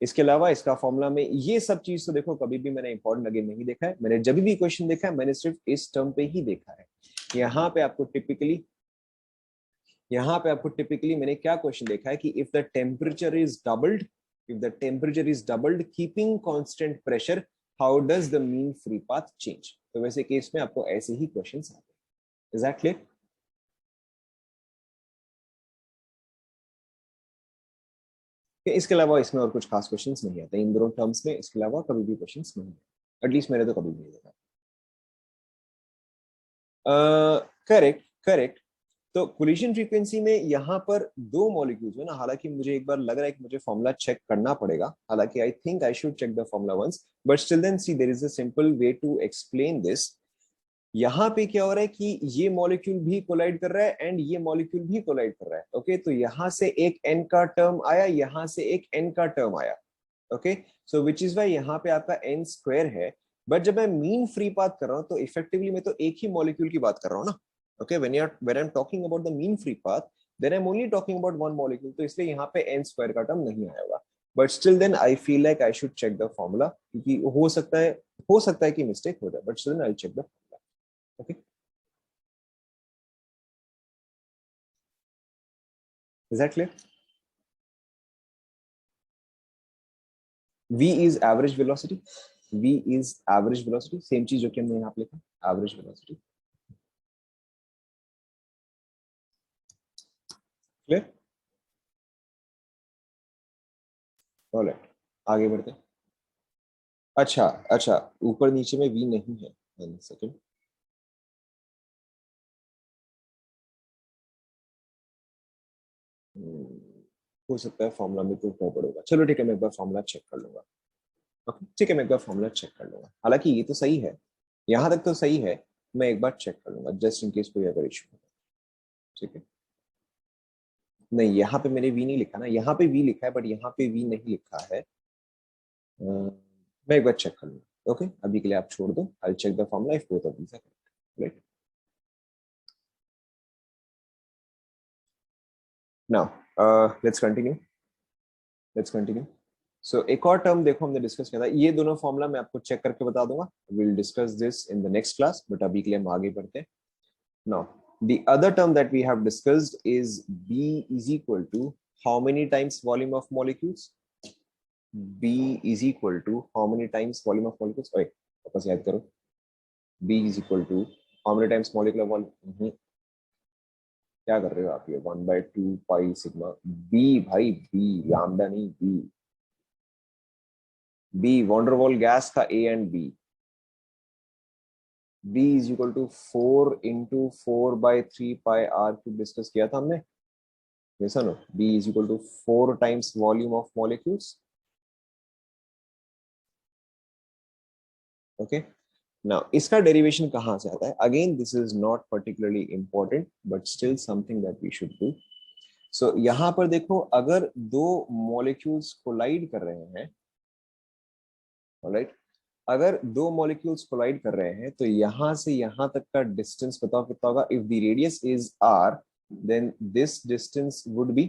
इसके अलावा इसका फॉर्मूला में ये सब चीज तो देखो कभी भी मैंने इंपॉर्टेंट अगेन नहीं देखा है, मैंने जब भी क्वेश्चन देखा है मैंने सिर्फ इस टर्म पे ही देखा है। यहाँ पे आपको टिपिकली, यहाँ पे आपको टिपिकली मैंने क्या क्वेश्चन देखा है कि if the temperature is doubled, if the temperature is doubled keeping constant pressure, how does the mean free path change. तो वैसे केस में आपको ऐसे ही क्वेश्चंस आते हैं। इज दैट क्लियर, इसके अलावा इसमें और कुछ खास क्वेश्चंस नहीं आते इन दोनों टर्म्स में, इसके अलावा कभी भी क्वेश्चंस नहीं आते, एटलीस्ट मैंने तो कभी नहीं देखा। Correct correct. तो कोलिजन फ्रीक्वेंसी में यहाँ पर 2 मॉलिक्यूल्स है ना, हालांकि मुझे एक बार लग रहा है कि मुझे फॉर्मूला चेक करना पड़ेगा, हालांकि I think I should check the formula once, but still then see there is a simple way to explain this. यहाँ पे क्या हो रहा है कि ये मॉलिक्यूल भी कोलाइड कर रहा है एंड ये मॉलिक्यूल भी कोलाइड कर रहा है, ओके, तो यहाँ से एक n का टर्म आया, यहाँ से एक n का टर्म आया, okay, so which is why यहाँ पे आपका n स्क्वायर है। बट जब मैं मीन फ्री पाथ कर रहा हूँ तो इफेक्टिवली मैं तो एक ही मॉलिक्यूल की बात कर रहा हूँ ना, okay, when I'm talking about the mean free path then I'm only talking about one molecule, तो इसलिए यहाँ पे n स्क्वायर का टर्म नहीं आया होगा। But still then I feel like I should check the formula, क्योंकि हो सकता है कि मिस्टेक हो जाए, but still then I check the formula. Okay, is that clear? v is average velocity. v is average velocity, same चीज जो कि हमने यहाँ पे लिखा, एवरेज वेलोसिटी. क्लियर? ऑलराइट, आगे बढ़ते हैं. अच्छा अच्छा, ऊपर नीचे में v नहीं है. सेकंड, हो सकता है फॉर्मूला में तो पड़ेगा. चलो ठीक है, मैं एक बार फॉर्मूला चेक कर लूंगा. ओके ठीक है, मैं एक बार फॉर्मूला चेक कर लूंगा. हालांकि ये तो सही है, यहाँ तक तो सही है. मैं एक बार चेक कर लूंगा जस्ट इन केस कोई अगर इशू हो. ठीक है, नहीं यहाँ पे मैंने वी नहीं लिखा ना, यहाँ पे वी लिखा है बट यहाँ पे वी नहीं लिखा है. मैं एक बार चेक कर लूंगा. ओके, अभी के लिए आप छोड़ दो. I check the formula if both of these are correct. Right, now let's continue. Let's continue. So एक और टर्म देखो हमने डिस्कस किया था, ये दोनों फॉर्मूला मैं आपको चेक करके बता दूंगा. Will discuss this in the next class, but अभी के लिए हम आगे बढ़ते हैं. Now, the other term that we have discussed is B is equal to how many times volume of molecules? B is equal to how many times volume of molecules? ओए, वापस याद करो. B is equal to how many times molecular volume? क्या कर रहे हो आप ये? 1/2 पाई सिग्मा. B भाई, B लैम्डा नहीं, B. B वॉन्डरवॉल गैस का A and B. B is equal to 4 into 4/3 pi r cube discuss किया था हमने. Yes or no? B is equal to 4 times volume of molecules. Okay. Now, इसका derivation कहाँ से आता है? Again, this is not particularly important, but still something that we should do. So, यहाँ पर देखो, अगर दो molecules collide कर रहे हैं, alright? अगर दो molecules collide कर रहे हैं, तो यहाँ से यहाँ तक का distance बताओ कितना होगा? If the radius is r, then this distance would be,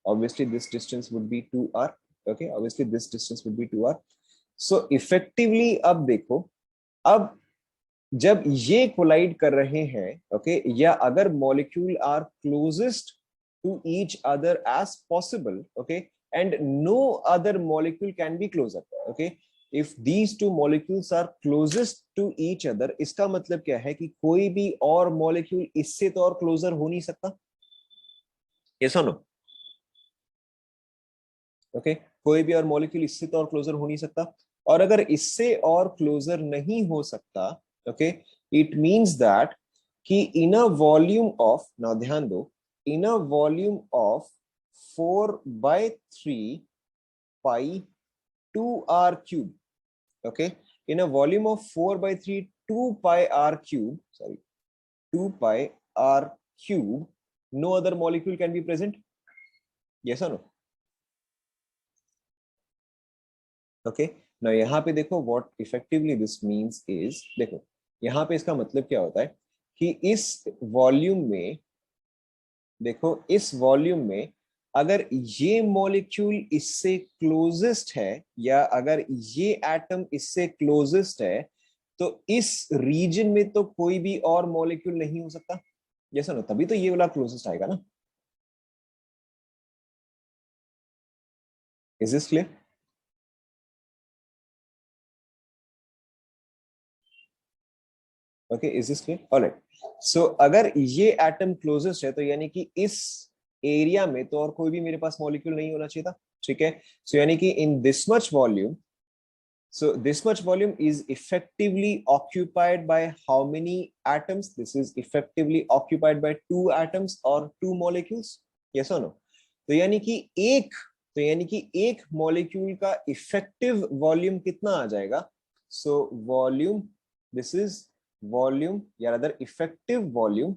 obviously this distance would be 2r. Okay, obviously this distance would be 2r. So effectively अब देखो, अब जब ये कोलाइड कर रहे हैं, ओके, या अगर molecule are closest to each other as possible, okay, and no other molecule can be closer. Okay, if these two molecules are closest to each other, इसका मतलब क्या है कि कोई भी और मॉलिक्यूल इससे तो और क्लोजर हो नहीं सकता. यस और नो? ओके, कोई भी और मॉलिक्यूल इससे तो और क्लोजर हो नहीं सकता. और अगर इससे और क्लोजर नहीं हो सकता, ओके, इट मींस दैट कि in a volume of, now ध्यान दो, in a volume of 4/3 pi 2r cube, okay, in a volume of 4/3 2 pi r cube, sorry, 2 pi r cube, no other molecule can be present. Yes or no? Okay, ना यहाँ पे देखो, what effectively this means is, देखो यहाँ पे इसका मतलब क्या होता है कि इस वॉल्यूम में, देखो इस वॉल्यूम में अगर ये मॉलिक्यूल इससे क्लोजेस्ट है, या अगर ये एटम इससे क्लोजेस्ट है, तो इस रीजन में तो कोई भी और मॉलिक्यूल नहीं हो सकता. जैसा ना, तभी तो ये वाला क्लोजेस्ट आएगा ना. Is this clear? Okay, is this clear? Alright. So अगर ये एटम क्लोजेस्ट है, तो यानी कि इस एरिया में तो और कोई भी मेरे पास मॉलिक्यूल नहीं होना चाहिए था. ठीक है, सो यानी कि in this much volume, so this much volume is effectively occupied by how many atoms? This is effectively occupied by two atoms or two molecules. Yes or no? तो यानी कि एक, तो यानी कि एक मॉलिक्यूल का इफेक्टिव वॉल्यूम कितना आ जाएगा? So volume, this is volume, या other effective volume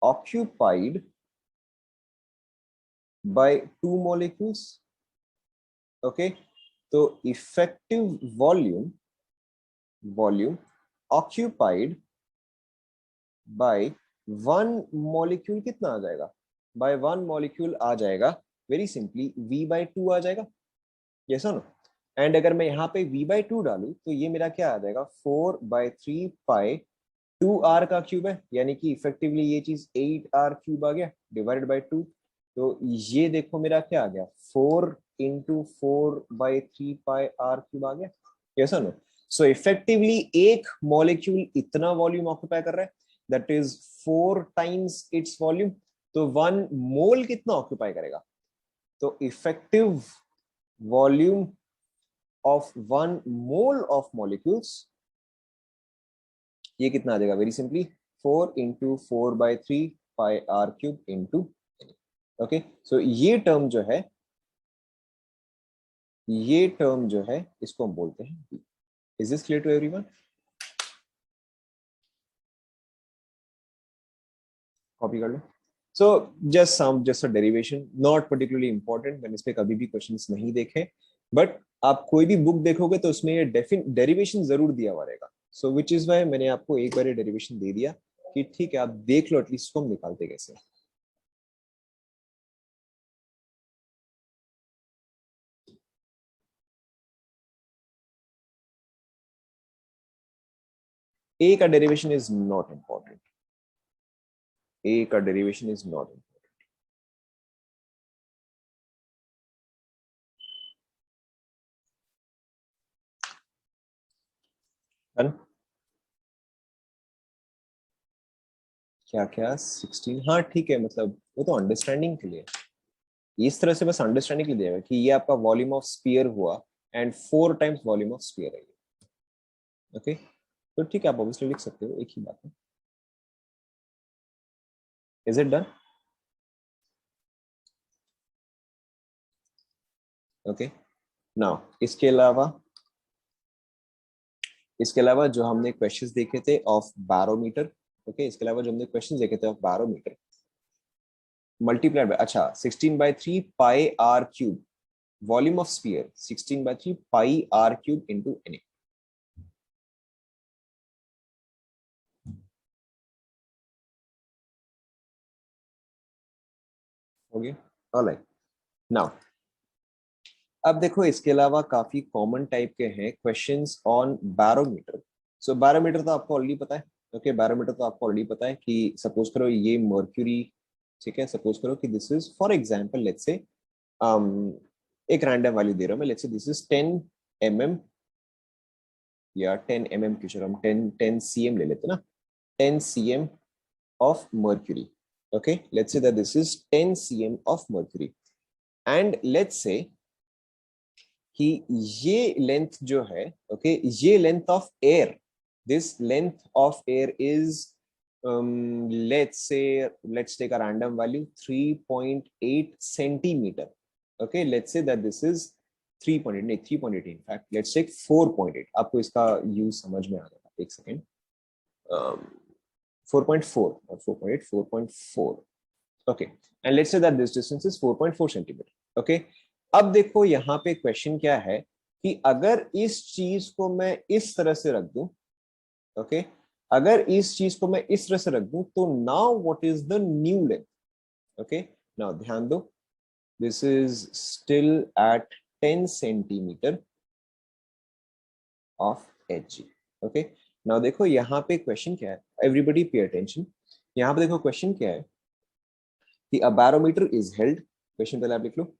occupied by two molecules. Okay, तो effective volume occupied by one molecule कितना आ जाएगा? बाय वन मॉलिक्यूल आ जाएगा वेरी सिंपली V/2 आ जाएगा, यस और नो। एंड अगर मैं यहाँ पे V/2 डालू तो ये मेरा क्या आ जाएगा 4/3 पाई 2r का क्यूब है, यानी कि इफेक्टिवली ये चीज 8r क्यूब आ गया डिवाइडेड बाय 2। तो ये देखो मेरा क्या आ गया 4 × 4/3 पाई r क्यूब आ गया, यस और नो। सो इफेक्टिवली एक मॉलिक्यूल इतना वॉल्यूम ऑक्यूपाई कर रहा है, that is 4 times its volume. तो 1 मोल कितना ऑक्यूपाई करेगा, तो effective volume of 1 mole of molecules ये कितना आ जाएगा, very simply 4 × 4/3 pi r cube into. Okay, so ये टर्म जो है इसको हम बोलते हैं। Is this clear to everyone? Copy कर लो। So just derivation, not particularly important, मैंने इस पे कभी भी क्वेश्चंस नहीं देखे, बट आप कोई भी बुक देखोगे तो उसमें ये डेरिवेशन जरूर दिया हुआ रहेगा। सो विच इज वाई मैंने आपको एक बार डेरिवेशन दे दिया कि ठीक है आप देख लो एटलीस्ट इसको हम निकालते कैसे। ए का डेरिवेशन इज नॉट इंपॉर्टेंट, ए का डेरिवेशन इज नॉट इंपॉर्टेंट। क्या क्या 16, हाँ ठीक है, मतलब वो तो अंडरस्टैंडिंग के लिए, इस तरह से बस अंडरस्टैंडिंग के लिए दिया है कि ये आपका वॉल्यूम ऑफ स्फीयर हुआ and 4 times volume of sphere है। ओके, तो ठीक है आप ऑब्वियसली लिख सकते हो, एक ही बात है। Is it done? Okay, now इसके अलावा जो हमने क्वेश्चंस देखे थे ऑफ बैरोमीटर, ओके, इसके अलावा जो हमने क्वेश्चंस देखे थे ऑफ बैरोमीटर मल्टीप्लाइड बाय, अच्छा 16/3 पाई r cube volume of sphere 16/3 pi r cube into Na। हो गया, ऑलराइट। नाउ अब देखो इसके अलावा काफी कॉमन टाइप के हैं questions on barometer. So barometer तो आपको ऑलरेडी पता है, ओके, बैरोमीटर तो आपको ऑलरेडी पता है कि सपोज करो ये मर्क्यूरी, ठीक है, सपोज करो कि this is for example let's say एक रैंडम वैल्यू दे रहा हूं मैं, let's say this is 10 mm या 10 mm की जगह हम 10 cm ले लेते ना, 10 cm of mercury. Okay, let's say that this is 10 cm of mercury and let's say कि ये लेंथ जो है, ओके, ये length of air, this length of air is let's take a random value 3.8 centimeter. Okay, let's say that this is 3.8, नहीं 3.8, in fact let's take 4.8, आपको इसका use समझ में आ जाएगा, एक second. 4.4 or 4.8, 4.4, okay, and let's say that this distance is 4.4 centimetre. Okay, अब देखो यहाँ पे क्वेश्चन क्या है कि अगर इस चीज को मैं इस तरह से रख दूं, ओके, अगर इस चीज को मैं इस तरह से रख दूं तो now what is the new length. Okay, now ध्यान दो, this is still at 10 centimetre of H. Okay, now देखो यहाँ पे क्वेश्चन क्या है, एवरीबडी पे अटेंशन। यहाँ पे देखो क्वेश्चन क्या है कि अ बैरोमीटर इज हेल्ड, क्वेश्चन पहले आप लिख लो,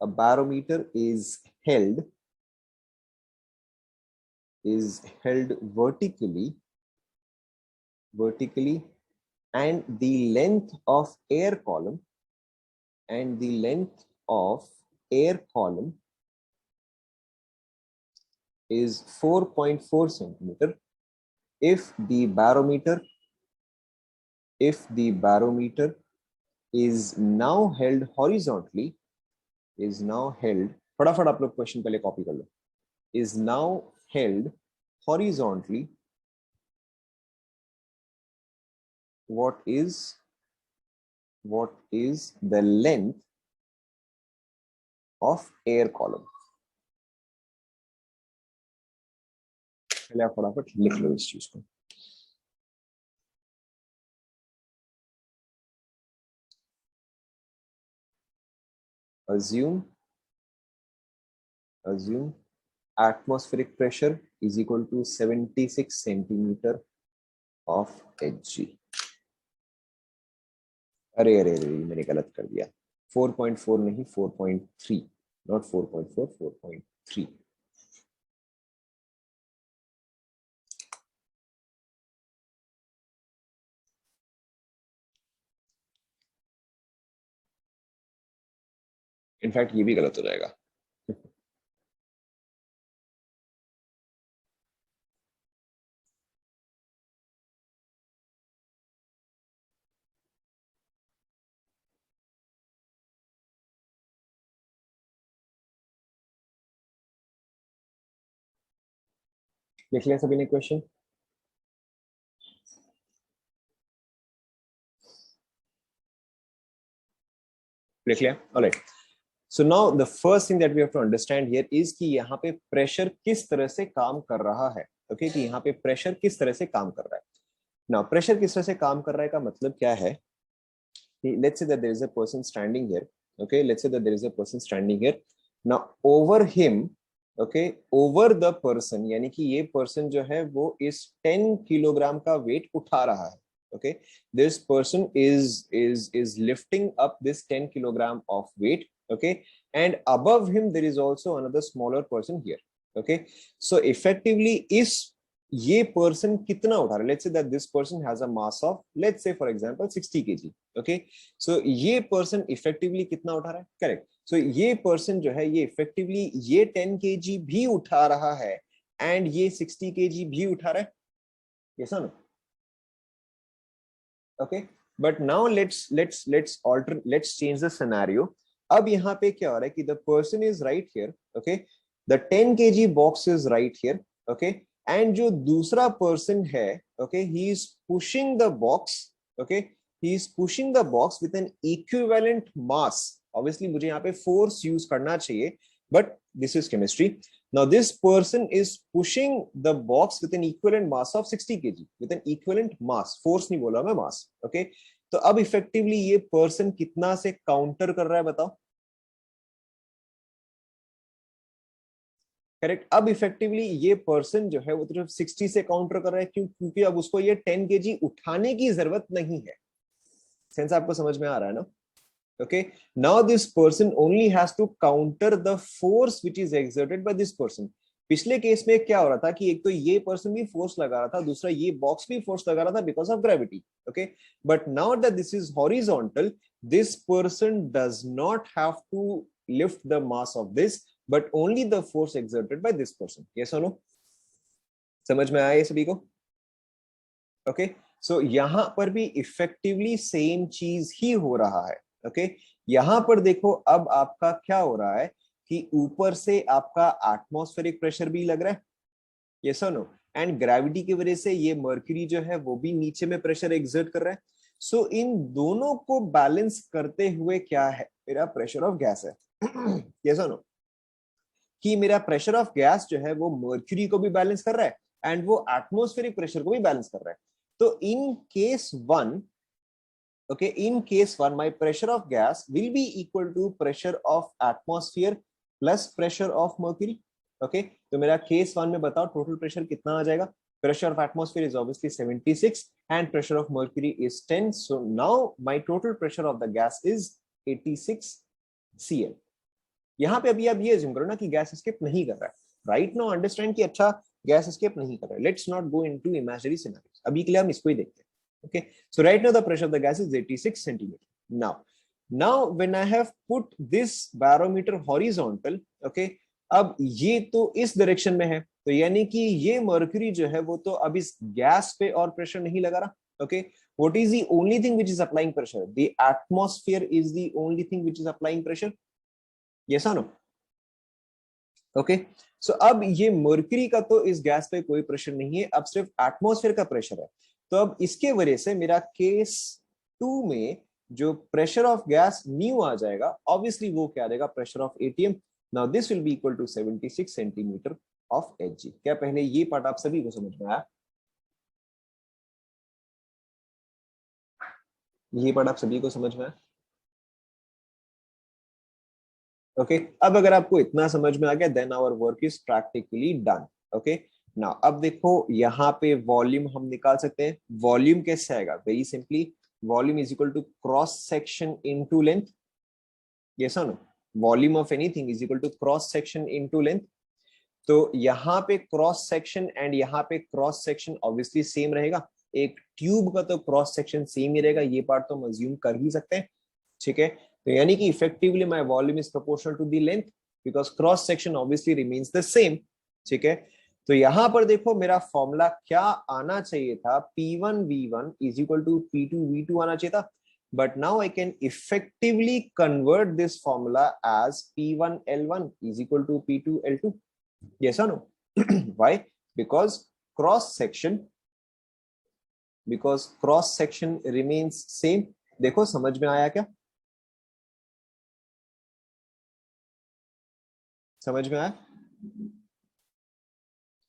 a barometer is held vertically, and the length of air column is 4.4 centimeter if the barometer is now held horizontally, फटाफट आप लोग क्वेश्चन पहले कॉपी कर लो, is now held horizontally, what is the length of air column। पहले आप फटाफट लिख लो इस चीज को। assume atmospheric pressure is equal to 76 centimeter of Hg. अरे अरे अरे मैंने गलत कर दिया, 4.4 नहीं 4.3, नॉट 4.4, 4.3. इनफैक्ट ये भी गलत हो जाएगा. देख लिया सभी ने क्वेश्चन? देख लिया? Alright. So now the first thing that we have to understand here is कि यहाँ पे प्रेशर किस तरह से काम कर रहा है. ओके कि यहाँ पे प्रेशर किस तरह से काम कर रहा है. नाउ प्रेशर किस तरह से काम कर रहा है का मतलब क्या है? Let's say that there is a person standing here. Okay, let's say that there is a person standing here. Now over him, okay, over the person, यानी कि ये person जो है वो इस 10 किलोग्राम का वेट उठा रहा है. Okay, this person is lifting up this 10 kilogram of weight. Okay, and above him there is also another smaller person here. Okay, so effectively इस ये पर्सन कितना उठा रहा है. Let's say that this person has a mass of, let's say for example 60 KG. Okay, so ये person effectively कितना उठा रहा है? करेक्ट. सो ये पर्सन जो है ये इफेक्टिवली ये 10 केजी भी उठा रहा है एंड ये 60 केजी भी उठा रहा है. यस और no? Okay, but now let's alter, let's change the scenario. अब यहाँ पे क्या हो रहा है कि the person is right here. Okay, the 10 KG box is right here. Okay, and जो दूसरा पर्सन है, okay, he is pushing the box. Okay, he is pushing the box with an equivalent mass. Obviously मुझे यहाँ पे force use करना चाहिए, but this is chemistry. Now this person is pushing the box with an equivalent mass of 60 kg, with an equivalent mass. Force नहीं बोला मैं, mass. Okay, तो अब इफेक्टिवली ये पर्सन कितना से काउंटर कर रहा है बताओ? करेक्ट. अब इफेक्टिवली ये पर्सन जो है वो सिर्फ 60 से काउंटर कर रहा है. क्यों? क्योंकि अब उसको ये 10 केजी उठाने की जरूरत नहीं है. सेंस आपको समझ में आ रहा है ना? Okay, now this person only has to counter the force which is exerted by this person. पिछले केस में क्या हो रहा था कि एक तो ये पर्सन भी फोर्स लगा रहा था, दूसरा ये बॉक्स भी फोर्स लगा रहा था because of gravity. Okay, but now that this is horizontal, this person does not have to lift the mass of this, but only the force exerted by this person. Yes और no? समझ में आया ये सभी को? Okay, सो यहां पर भी इफेक्टिवली सेम चीज ही हो रहा है. ओके, यहां पर देखो अब आपका क्या हो रहा है कि ऊपर से आपका एटमॉस्फेरिक प्रेशर भी लग रहा है. यस और नो? एंड ग्रेविटी की वजह से ये मर्क्यूरी जो है वो भी नीचे में प्रेशर एक्सर्ट कर रहा है. सो इन दोनों को बैलेंस करते हुए क्या है? मेरा प्रेशर ऑफ गैस है. यस और नो? कि मेरा प्रेशर ऑफ गैस जो है वो मर्क्यूरी को भी बैलेंस कर रहा है एंड वो एटमॉस्फेरिक प्रेशर को भी बैलेंस कर रहा है. तो in case one, okay, in case 1 my pressure of gas will be equal to pressure of atmosphere plus pressure of mercury. Okay, तो मेरा केस 1 में बताओ टोटल प्रेशर कितना आ जाएगा? Pressure of atmosphere is obviously 76 and pressure of mercury is 10. So now my total pressure of the gas is 86 cl. यहाँ पे अभी आप ये assume करो ना कि गैस एस्केप नहीं कर रहा है. राइट नाउ अंडरस्टैंड कि अच्छा गैस एस्केप नहीं कर रहा है. Let's not go into imaginary scenarios. अभी के लिए हम इसको ही देखते हैं. Okay, so right now the pressure of the gas is 86 centimeter. Now when I have put this barometer horizontal, okay, अब ये तो इस डायरेक्शन में है, तो यानी कि ये मर्क्यूरी जो है वो तो अब इस गैस पे और प्रेशर नहीं लगा रहा. Okay, what is the only thing which is applying pressure? The atmosphere is the only thing which is applying pressure. Yes or no? Okay, so अब ये मर्क्यूरी का तो इस गैस पे कोई प्रेशर नहीं है, अब सिर्फ एटमॉस्फेयर का प्रेशर है. तो अब इसके वजह से मेरा केस 2 में जो प्रेशर ऑफ गैस न्यू आ जाएगा, ऑब्वियसली वो क्या आ जाएगा? Pressure of ATM. Now this will be equal to 76 centimetre of HG. क्या पहले ये पार्ट आप सभी को समझ में आया? ये पार्ट आप सभी को समझ में आया? ओके अब अगर आपको इतना समझ में आ गया then our work is practically done. Okay now अब देखो यहाँ पे वॉल्यूम हम निकाल सकते हैं. वॉल्यूम कैसे आएगा? Very simply volume is equal to cross section into length. Yes और no? Volume of anything is equal to cross section into length. तो यहाँ पे क्रॉस सेक्शन एंड यहाँ पे क्रॉस सेक्शन ऑब्वियसली सेम रहेगा. एक ट्यूब का तो क्रॉस सेक्शन सेम ही रहेगा, ये पार्ट तो हम अज्यूम कर ही सकते हैं. ठीक है तो यानी कि effectively my volume is proportional to the length because cross section obviously remains the same. ठीक है तो यहां पर देखो मेरा फॉर्मूला क्या आना चाहिए था, P1V1 is equal to P2V2 आना चाहिए था. But now I can effectively convert this formula as P1L1 is equal to P2L2. Yes or no? Why? Because cross section remains same. देखो समझ में आया क्या? समझ में आया?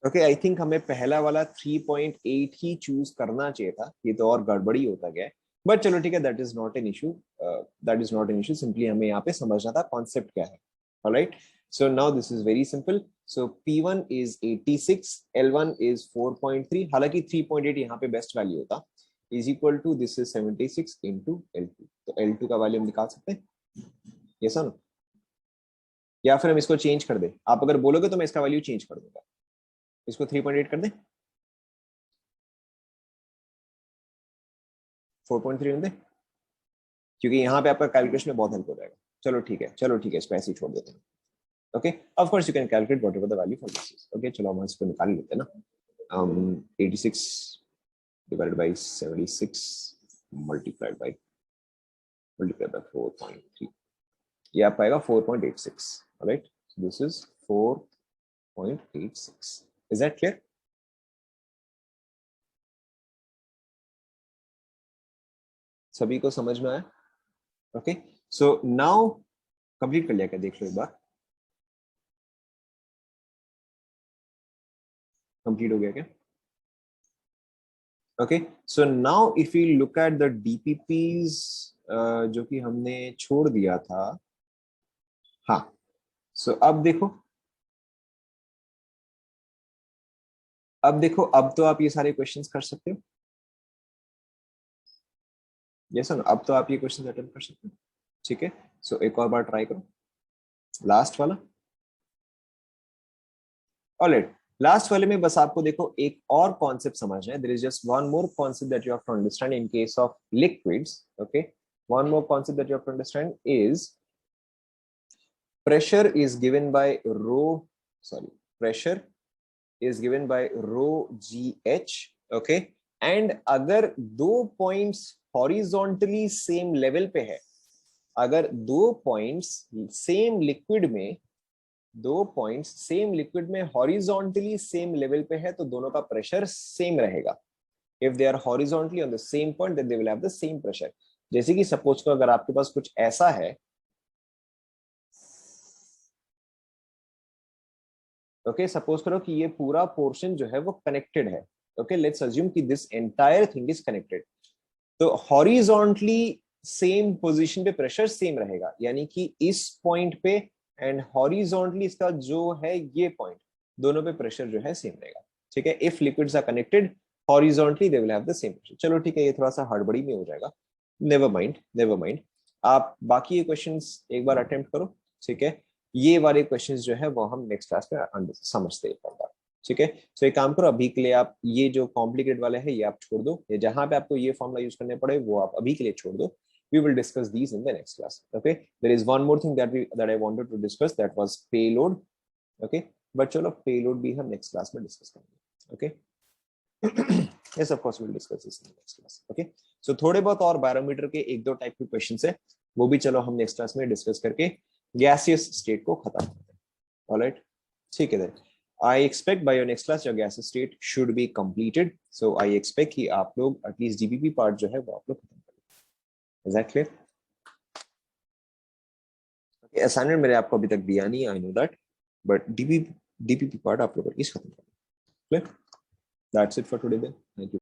ओके आई थिंक हमें पहला वाला 3.8 ही चूज करना चाहिए था, ये तो और गड़बड़ी होता गया है. बट चलो ठीक है that is not an issue. That is not an issue. Simply हमें यहाँ पे समझना था कॉन्सेप्ट क्या है. Alright so now this is very simple. So P1 is 86, L1 is 4.3. हालांकि 3.8 यहाँ पे बेस्ट वैल्यू होता. Is equal to this is 76 into L2. तो L2 का वैल्यू हम निकाल सकते हैं. यस और नो? या फिर हम इसको चेंज कर दे? आप अगर बोलोगे तो मैं इसका वैल्यू चेंज कर दूंगा. इसको 3.8 कर दे, 4.3 कर दे, क्योंकि यहाँ पे आपका कैलकुलेशन में बहुत हेल्प हो जाएगा. चलो ठीक है इसको ऐसे ही छोड़ देते हैं. Okay of course you can calculate whatever the value for this. Okay चलो हम इसको निकाल लेते हैं ना. 86 डिवाइडेड बाय 76 मल्टीप्लाइड बाय 4.3 ये आप पाएगा 4.86. Alright this is 4.86. Is that clear? सभी को समझ में आया? ओके सो नाउ कंप्लीट कर लिया क्या? देख लो एक बार कंप्लीट हो गया क्या? Okay so now if you look at the DPPs जो कि हमने छोड़ दिया था. हाँ सो अब देखो अब तो आप ये सारे क्वेश्चंस कर सकते हो. यस सर अब तो आप ये क्वेश्चंस अटेम्प्ट कर सकते हो. ठीक है सो एक और बार ट्राई करो लास्ट वाला. ऑलराइट लास्ट वाले में बस आपको देखो एक और कॉन्सेप्ट समझना है. There is just one more concept that you have to understand in case of liquids. Okay one more concept that you have to understand is pressure is given by pressure is given by rho gh. okay and अगर दो points horizontally same level पे है, अगर दो points same liquid में horizontally same level पे है तो दोनों का प्रेशर सेम रहेगा. If they are horizontally on the same point then they will have the same pressure. जैसे कि सपोज करो अगर आपके पास कुछ ऐसा है. ओके सपोज करो कि ये पूरा पोर्शन जो है वो कनेक्टेड है. ओके लेट्स अज्यूम कि this entire thing is connected. तो हॉरिजॉन्टली सेम पोजीशन पे प्रेशर सेम रहेगा, यानी कि इस पॉइंट पे एंड हॉरिजॉन्टली इसका जो है ये पॉइंट, दोनों पे प्रेशर जो है सेम रहेगा. ठीक है if liquids are connected horizontally they will have the same pressure. चलो ठीक है ये थोड़ा सा हड़बड़ी में हो जाएगा. नेवर माइंड आप बाकी ये क्वेश्चंस एक बार अटेम्प्ट करो. ठीक है ये वाले क्वेश्चंस जो है वो हम नेक्स्ट क्लास में समझते हैं. ठीक है सो एक काम करो अभी के लिए आप ये जो कॉम्प्लिकेटेड वाले हैं ये आप छोड़ दो. ये जहां पे आपको ये फॉर्मूला यूज करने पड़े वो आप अभी के लिए छोड़ दो. We will discuss these in the next class. Okay. There is one more thing that I wanted to discuss, that was payload. Okay. But चलो payload भी हम next class में discuss करेंगे. Okay. Yes, of course we'll discuss this in the next class. Okay. So थोड़े बहुत और barometer के एक दो टाइप के क्वेश्चन है वो भी चलो हम नेक्स्ट क्लास में डिस्कस करके गैसियस स्टेट को खत्म करते हैं. ऑलराइट ठीक है then I expect by your next class your gas state should be completed. So I expect कि आप लोग at least DPP part जो है वो आप लोग खत्म करें. Is that clear? Okay, assignment मैंने आपको अभी तक दिया नहीं, I know that, but DPP part आप लोग at least खत्म करें. Clear? That's it for today then. Thank you.